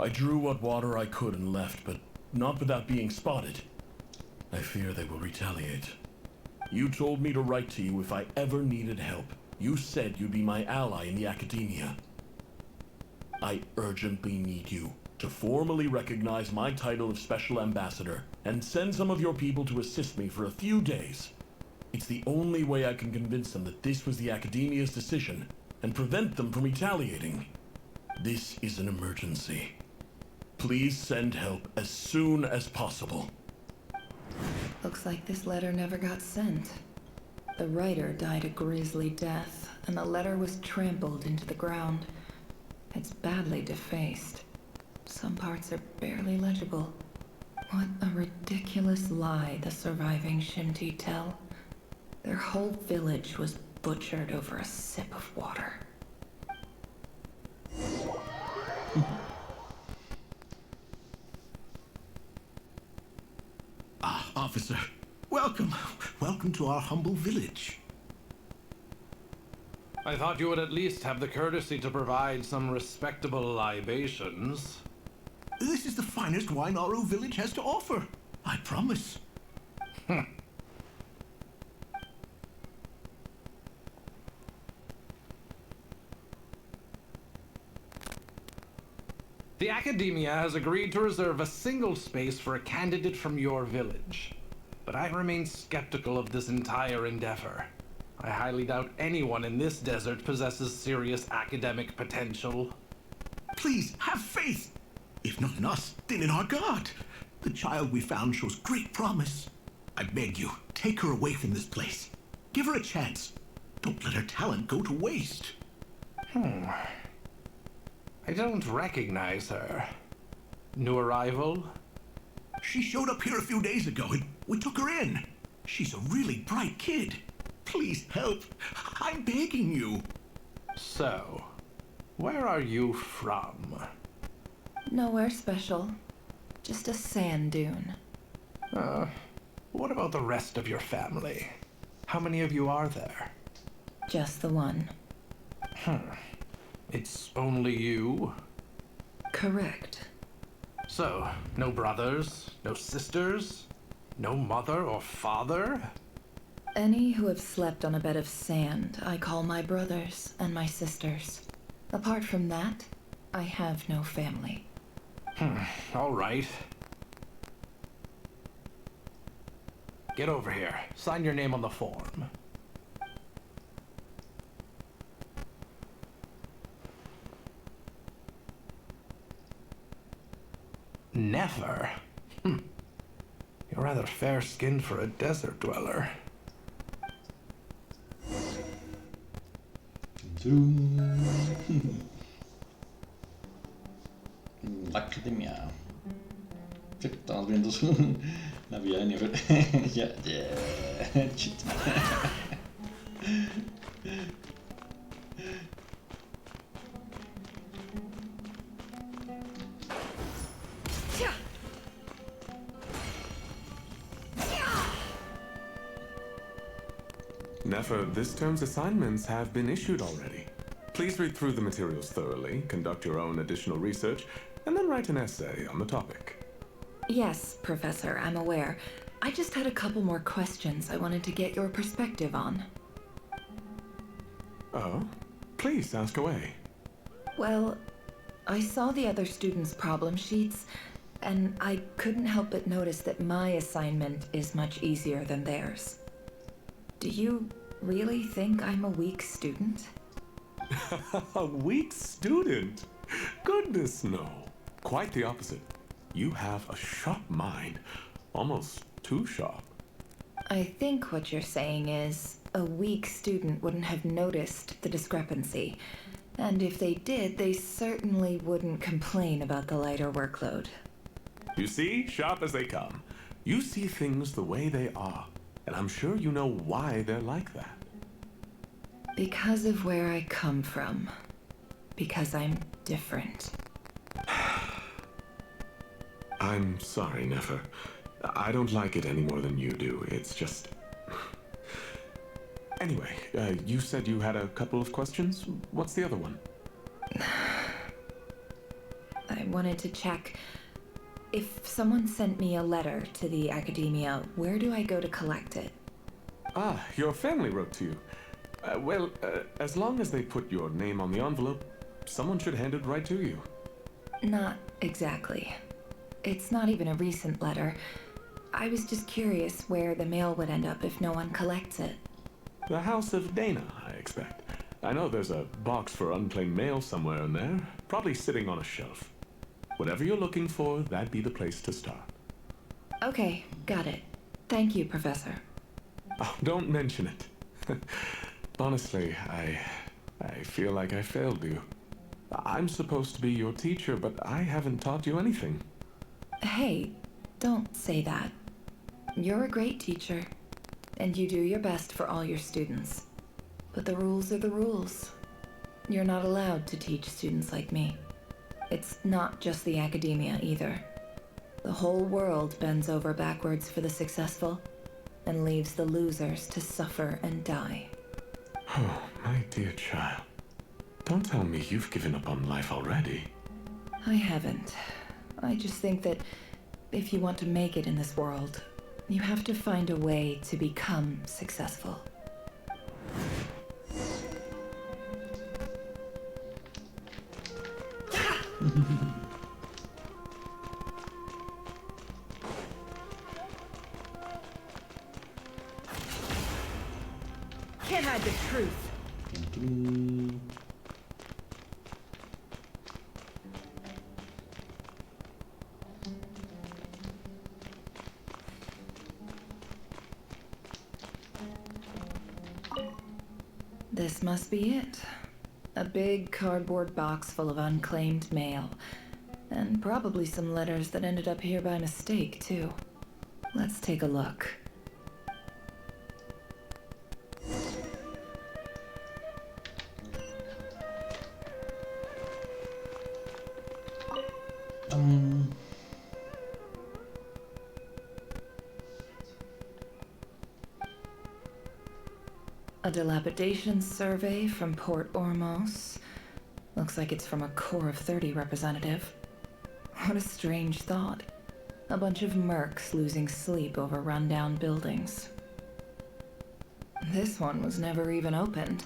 I drew what water I could and left, but not without being spotted. I fear they will retaliate. You told me to write to you if I ever needed help. You said you'd be my ally in the academia. I urgently need you to formally recognize my title of Special Ambassador and send some of your people to assist me for a few days. It's the only way I can convince them that this was the academia's decision and prevent them from retaliating. This is an emergency. Please send help as soon as possible. Looks like this letter never got sent. The writer died a grisly death, and the letter was trampled into the ground. It's badly defaced. Some parts are barely legible. What a ridiculous lie the surviving Shimti tell. Their whole village was butchered over a sip of water. Officer, welcome. Welcome to our humble village. I thought you would at least have the courtesy to provide some respectable libations. This is the finest wine our village has to offer. I promise. The Academia has agreed to reserve a single space for a candidate from your village. But I remain skeptical of this entire endeavor. I highly doubt anyone in this desert possesses serious academic potential. Please, have faith. If not in us, then in our God. The child we found shows great promise. I beg you, take her away from this place. Give her a chance. Don't let her talent go to waste. I don't recognize her. New arrival? She showed up here a few days ago and we took her in. She's a really bright kid. Please help. I'm begging you. So, where are you from? Nowhere special. Just a sand dune. What about the rest of your family? How many of you are there? Just the one. It's only you? Correct. So, no brothers, no sisters, no mother or father? Any who have slept on a bed of sand, I call my brothers and my sisters. Apart from that, I have no family. All right. Get over here. Sign your name on the form. Nefer? You're rather fair-skinned for a desert dweller. La academia. Sí, estamos viendo la vida de Nefer. Ya, Shit. Nefer, this term's assignments have been issued already. Please read through the materials thoroughly, conduct your own additional research, and then write an essay on the topic. Yes, Professor, I'm aware. I just had a couple more questions I wanted to get your perspective on. Oh? Please, ask away. Well, I saw the other students' problem sheets, and I couldn't help but notice that my assignment is much easier than theirs. Do you really think I'm a weak student? A weak student? Goodness, no. Quite the opposite. You have a sharp mind. Almost too sharp. I think what you're saying is, a weak student wouldn't have noticed the discrepancy. And if they did, they certainly wouldn't complain about the lighter workload. You see, sharp as they come. You see things the way they are. And I'm sure you know why they're like that. Because of where I come from. Because I'm different. I'm sorry, Nefer. I don't like it any more than you do. It's just... Anyway, you said you had a couple of questions? What's the other one? I wanted to check. If someone sent me a letter to the academia, where do I go to collect it? Ah, your family wrote to you. Well, as long as they put your name on the envelope, someone should hand it right to you. Not exactly. It's not even a recent letter. I was just curious where the mail would end up if no one collects it. The House of Dana, I expect. I know there's a box for unclaimed mail somewhere in there, probably sitting on a shelf. Whatever you're looking for, that'd be the place to start. Okay, got it. Thank you, Professor. Oh, don't mention it. Honestly, I feel like I failed you. I'm supposed to be your teacher, but I haven't taught you anything. Hey, don't say that. You're a great teacher, and you do your best for all your students. But the rules are the rules. You're not allowed to teach students like me. It's not just the academia either. The whole world bends over backwards for the successful, and leaves the losers to suffer and die. Oh, my dear child. Don't tell me you've given up on life already. I haven't. I just think that if you want to make it in this world, you have to find a way to become successful. Can't hide the truth. This must be it. A big cardboard box full of unclaimed mail. And probably some letters that ended up here by mistake, too. Let's take a look. A dilapidation survey from Port Ormos. Looks like it's from a Core of 30 representative. What a strange thought. A bunch of mercs losing sleep over rundown buildings. This one was never even opened.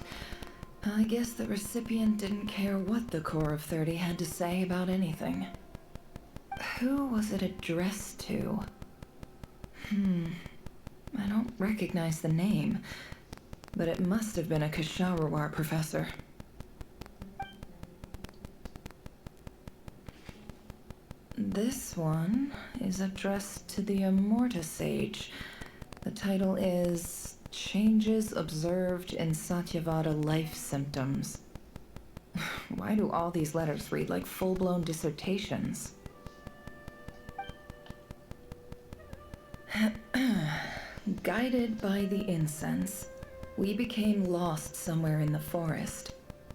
I guess the recipient didn't care what the Core of 30 had to say about anything. Who was it addressed to? I don't recognize the name. But it must have been a Kasharawar professor. This one is addressed to the Immorta Sage. The title is Changes Observed in Satyavada Life Symptoms. Why do all these letters read like full-blown dissertations? Guided by the incense, we became lost somewhere in the forest.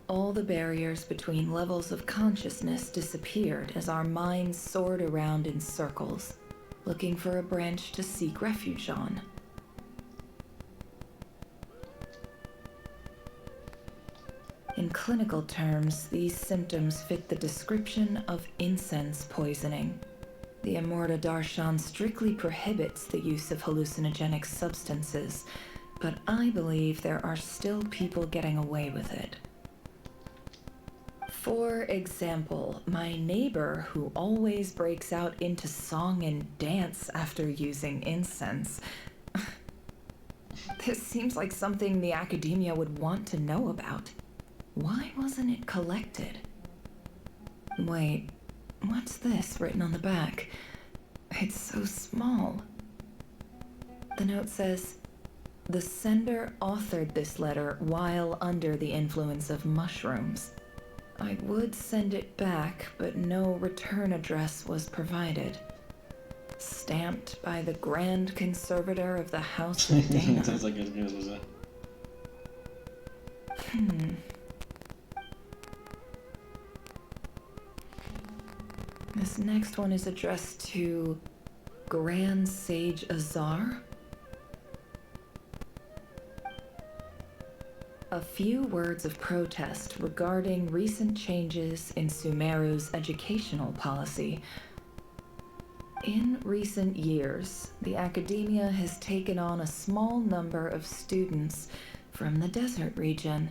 All the barriers between levels of consciousness disappeared as our minds soared around in circles, looking for a branch to seek refuge on. In clinical terms, these symptoms fit the description of incense poisoning. The Amurta Darshan strictly prohibits the use of hallucinogenic substances, but I believe there are still people getting away with it. For example, my neighbor, who always breaks out into song and dance after using incense. This seems like something the academia would want to know about. Why wasn't it collected? Wait, what's this written on the back? It's so small. The note says, "The sender authored this letter while under the influence of mushrooms. I would send it back, but no return address was provided. Stamped by the Grand Conservator of the House of Dana." This next one is addressed to Grand Sage Azar. A few words of protest regarding recent changes in Sumeru's educational policy. In recent years, the academia has taken on a small number of students from the desert region.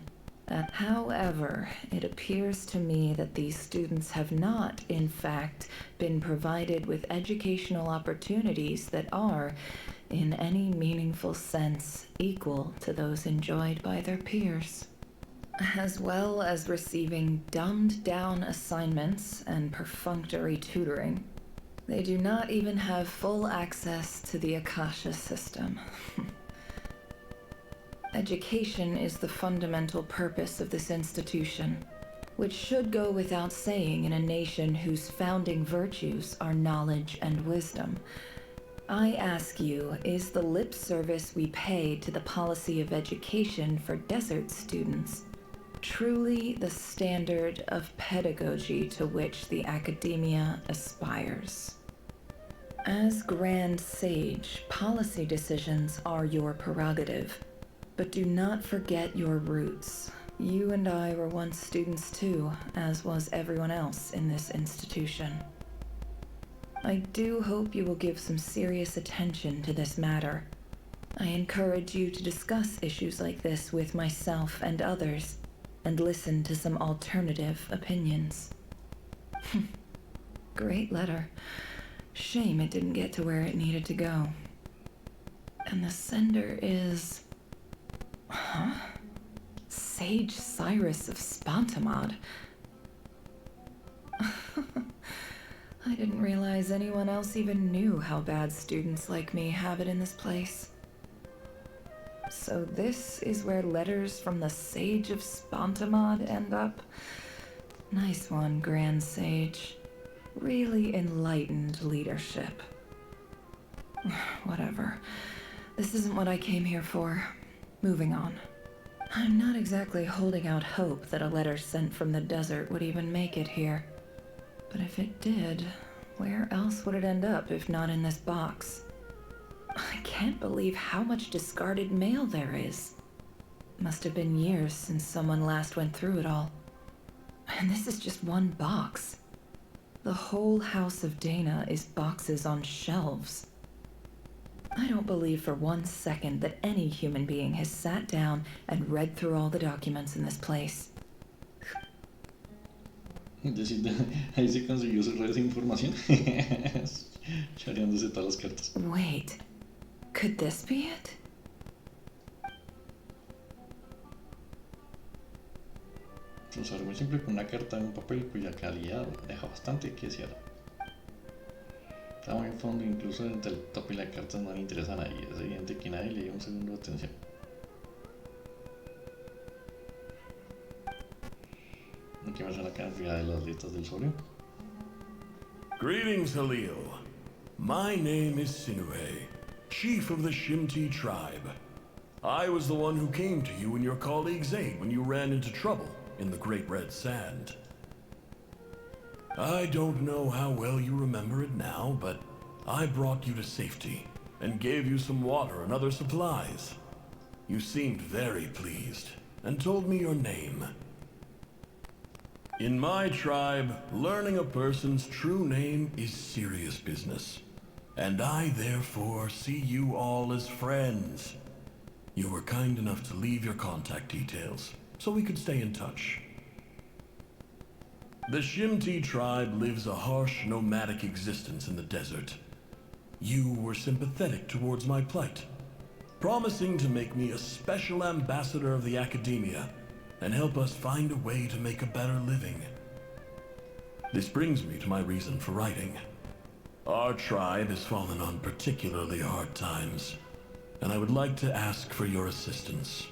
However, it appears to me that these students have not, in fact, been provided with educational opportunities that are, in any meaningful sense, equal to those enjoyed by their peers. As well as receiving dumbed-down assignments and perfunctory tutoring, they do not even have full access to the Akasha system. Education is the fundamental purpose of this institution, which should go without saying in a nation whose founding virtues are knowledge and wisdom. I ask you, is the lip service we pay to the policy of education for desert students truly the standard of pedagogy to which the academia aspires? As Grand Sage, policy decisions are your prerogative. But do not forget your roots. You and I were once students too, as was everyone else in this institution. I do hope you will give some serious attention to this matter. I encourage you to discuss issues like this with myself and others, and listen to some alternative opinions. Great letter. Shame it didn't get to where it needed to go. And the sender is... Huh? Sage Cyrus of Spantamad. I didn't realize anyone else even knew how bad students like me have it in this place. So this is where letters from the Sage of Spantamad end up? Nice one, Grand Sage. Really enlightened leadership. Whatever. This isn't what I came here for. Moving on. I'm not exactly holding out hope that a letter sent from the desert would even make it here. But if it did, where else would it end up if not in this box? I can't believe how much discarded mail there is. Must have been years since someone last went through it all. And this is just one box. The whole House of Dana is boxes on shelves. I don't believe for 1 second that any human being has sat down and read through all the documents in this place. Ahí se consiguió cerrar esa información. Chareándose todas las cartas. Wait, could this be it? Los armé siempre con una carta en un papel cuya calidad deja bastante que desear. Está muy en fondo, incluso entre el top y la carta no le interesa a nadie. Es evidente que nadie le dio un segundo de atención. que me suena la cantidad de las letras del sobre. Greetings, Halil. My name is Sinuhe, chief of the Shimti tribe. I was the one who came to you and your colleague's aid when you ran into trouble in the Great Red Sand. I don't know how well you remember it now, but I brought you to safety and gave you some water and other supplies. You seemed very pleased and told me your name. In my tribe, learning a person's true name is serious business, and I therefore see you all as friends. You were kind enough to leave your contact details, so we could stay in touch. The Shimti tribe lives a harsh, nomadic existence in the desert. You were sympathetic towards my plight, promising to make me a special ambassador of the academia and help us find a way to make a better living. This brings me to my reason for writing. Our tribe has fallen on particularly hard times, and I would like to ask for your assistance.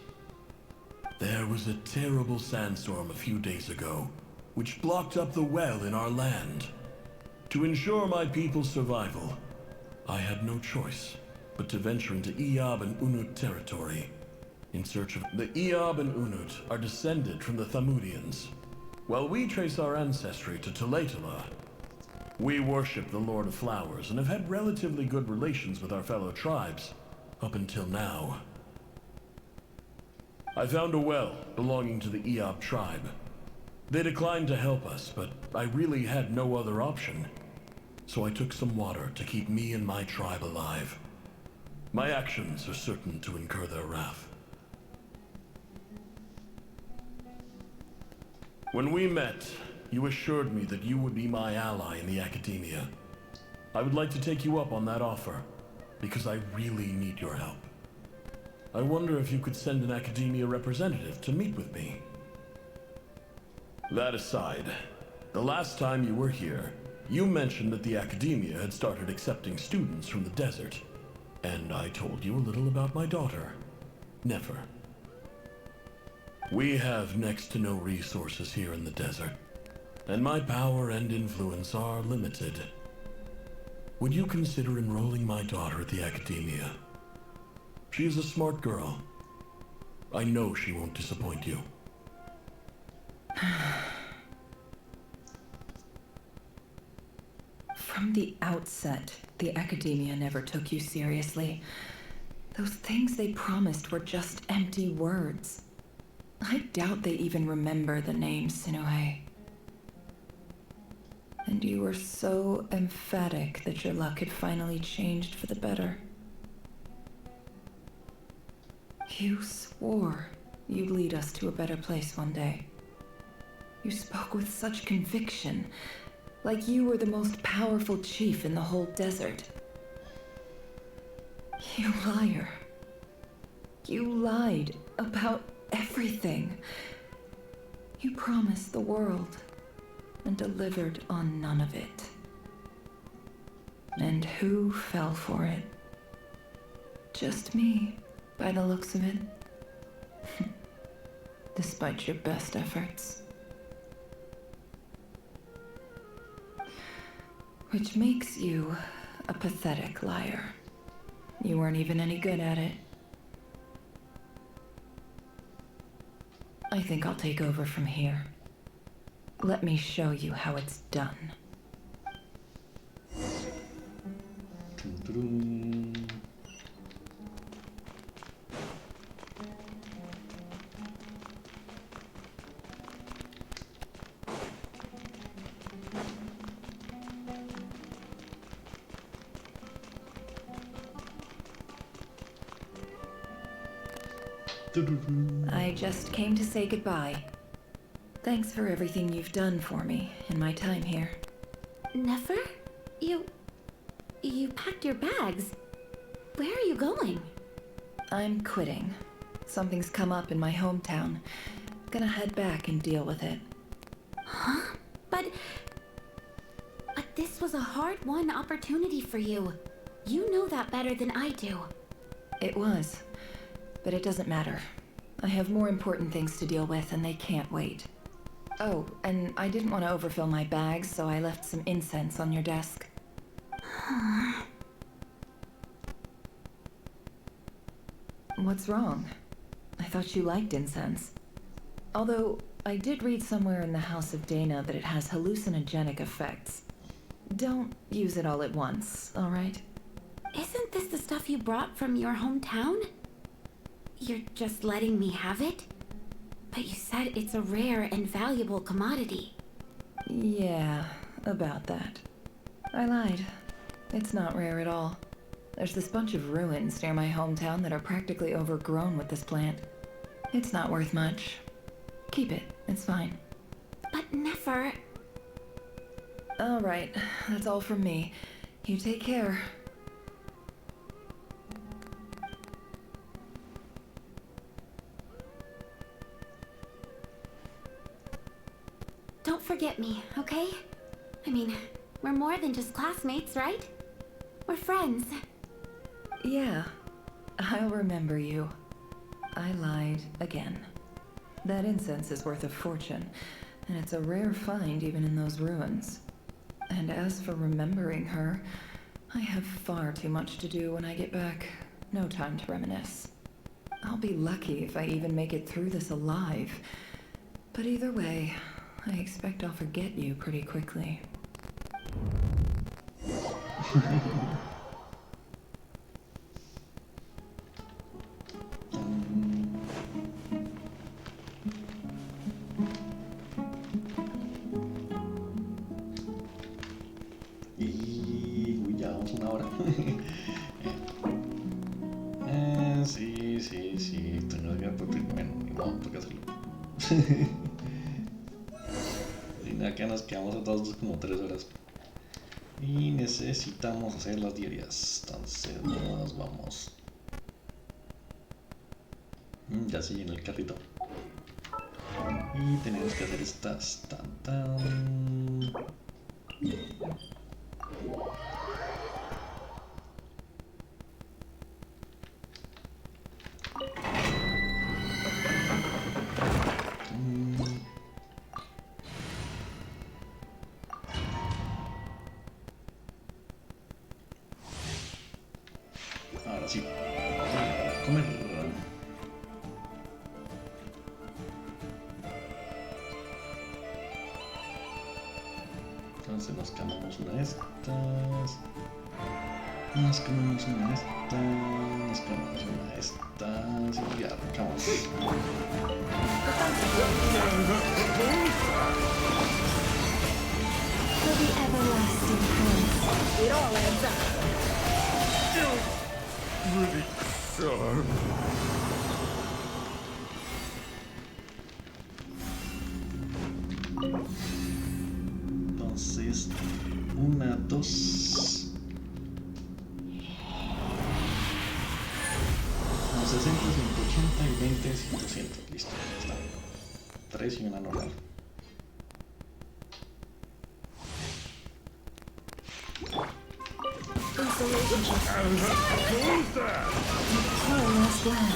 There was a terrible sandstorm a few days ago, which blocked up the well in our land. To ensure my people's survival, I had no choice but to venture into Eob and Unut territory in search of... The Eob and Unut are descended from the Thamudians, while we trace our ancestry to Tulatala. We worship the Lord of Flowers and have had relatively good relations with our fellow tribes up until now. I found a well belonging to the Eob tribe. They declined to help us, but I really had no other option. So I took some water to keep me and my tribe alive. My actions are certain to incur their wrath. When we met, you assured me that you would be my ally in the academia. I would like to take you up on that offer, because I really need your help. I wonder if you could send an academia representative to meet with me. That aside, the last time you were here, you mentioned that the academia had started accepting students from the desert, and I told you a little about my daughter, Nefer. We have next to no resources here in the desert, and my power and influence are limited. Would you consider enrolling my daughter at the academia? She is a smart girl. I know she won't disappoint you. From the outset, the academia never took you seriously. Those things they promised were just empty words. I doubt they even remember the name Sinuhe. And you were so emphatic that your luck had finally changed for the better. You swore you'd lead us to a better place one day. You spoke with such conviction, like you were the most powerful chief in the whole desert. You liar. You lied about everything. You promised the world and delivered on none of it. And who fell for it? Just me, by the looks of it. Despite your best efforts. Which makes you a pathetic liar. You weren't even any good at it. I think I'll take over from here. Let me show you how it's done. I just came to say goodbye. Thanks for everything you've done for me in my time here. Nefer? You packed your bags. Where are you going? I'm quitting. Something's come up in my hometown. Gonna head back and deal with it. Huh? But this was a hard-won opportunity for you. You know that better than I do. It was. But it doesn't matter. I have more important things to deal with and they can't wait. Oh, and I didn't want to overfill my bags, so I left some incense on your desk. What's wrong? I thought you liked incense. Although, I did read somewhere in the House of Dana that it has hallucinogenic effects. Don't use it all at once, alright? Isn't this the stuff you brought from your hometown? You're just letting me have it? But you said it's a rare and valuable commodity. Yeah, about that. I lied. It's not rare at all. There's this bunch of ruins near my hometown that are practically overgrown with this plant. It's not worth much. Keep it, it's fine. But Nefer... Alright, that's all from me. You take care. Don't forget me, okay? I mean, we're more than just classmates, right? We're friends. Yeah, I'll remember you. I lied again. That incense is worth a fortune, and it's a rare find even in those ruins. And as for remembering her, I have far too much to do when I get back. No time to reminisce. I'll be lucky if I even make it through this alive. But either way, I expect I'll forget you pretty quickly. Y ya vamos una hora. Sí, tengo que bueno, ni modo, toca hacerlo. Y acá nos quedamos atados como 3 horas. Y necesitamos hacer las diarias. Entonces nos vamos. Ya se llena el carrito. Y tenemos que hacer estas. Ahora sí, para comer. Entonces nos cambiamos una de estas. Nos cambiamos una de estas. Nos cambiamos una de estas. Y arrancamos. For the everlasting prince. It all ends up. Really sharp. Entonces, 1, 2. No, 60, 180 y 20, 200. Listo, ya está. 3 y una normal. Who's that? Careless land.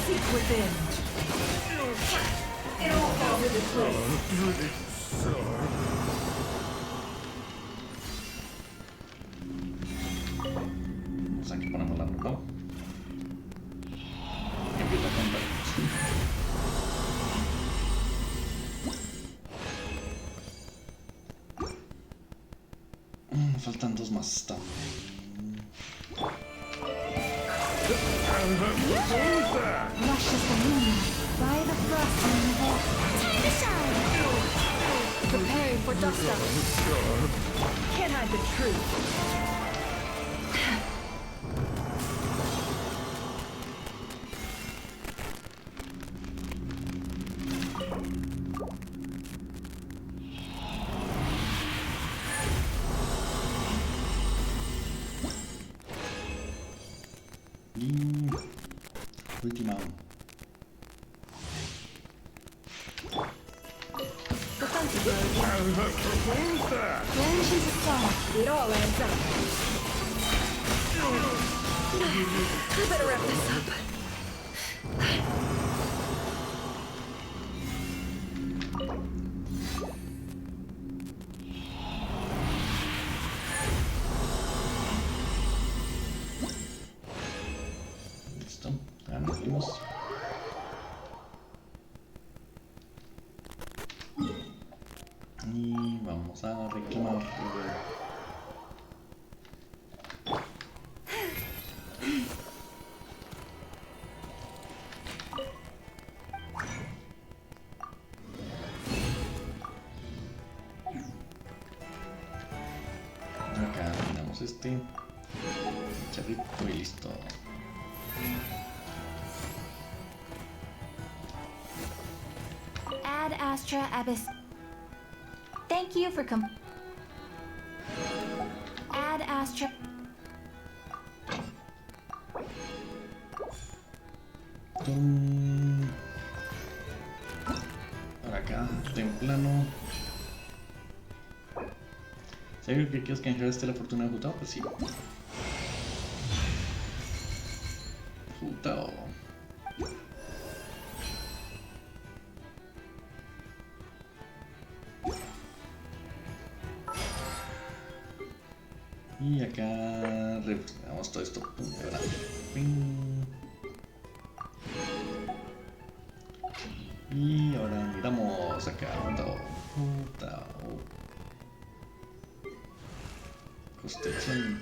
Seek within. It all falls into place. Really sharp. Pues aquí ponemos la normal. Y empieza a contar. Faltan 2 más también. Rushes the moonlight by the frost and the vault. Time to shine! Preparing for dust up. Can't hide the truth. Última. The fancy bird. Who's that? Branches of song. It all adds up. I better wrap this up. nos salimos. Y vamos a reclamar. Acá tenemos este charrito y listo. Ad Astra Abyss. Thank you for Ad Astra. Por acá, templano. ¿Sabes que quieres canjear la fortuna de Jutao? Pues sí. Jutao. Y acá refrescamos todo esto. Pum, ahora. Ping. Y ahora miramos acá. Jutao. Construcción.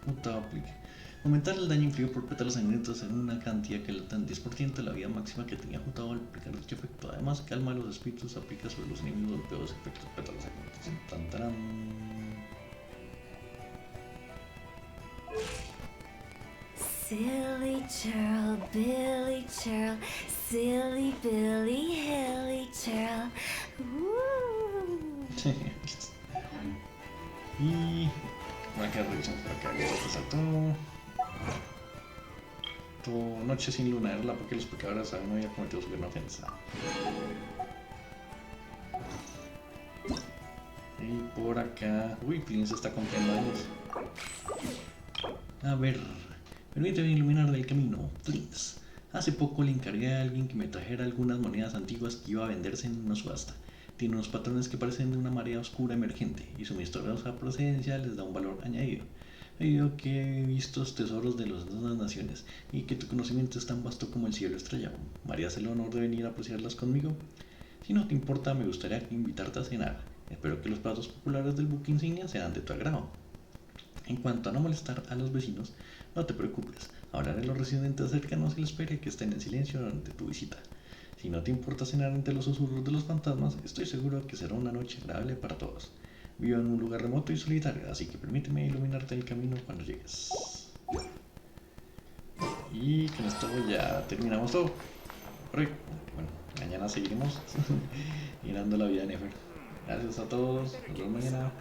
Jutao aplique. Aumentar el daño infligido por pétalos sangrientos en una cantidad que le dan 10% de la vida máxima que tenía Jutao al aplicar dicho efecto. Además, calma a los espíritus, aplica sobre los enemigos golpeados efectos pétalos sangrientos. Tantarán. Silly churl, Billy churl, silly Billy, hilly churl. Y por acá revisamos por acá. Tu noche sin luna era la porque los pecadores aún no habían cometido su gran ofensa. Y por acá. Uy, Plin se está cumpliendo años. A ver. Permíteme iluminar el camino, please. Hace poco le encargué a alguien que me trajera algunas monedas antiguas que iba a venderse en una subasta. Tiene unos patrones que parecen de una marea oscura emergente, y su misteriosa procedencia les da un valor añadido. Debido a que he visto tesoros de las dos naciones, y que tu conocimiento es tan vasto como el cielo estrellado. ¿Me harías el honor de venir a apreciarlas conmigo? Si no te importa, me gustaría invitarte a cenar. Espero que los platos populares del buque insignia sean de tu agrado. En cuanto a no molestar a los vecinos, no te preocupes, hablaré a los residentes cercanos y les pediré que estén en silencio durante tu visita. Si no te importa cenar ante los susurros de los fantasmas, estoy seguro que será una noche agradable para todos. Vivo en un lugar remoto y solitario, así que permíteme iluminarte el camino cuando llegues. Y con esto ya terminamos todo. Bueno, mañana seguiremos mirando la vida de Nefer. Gracias a todos, nos vemos mañana.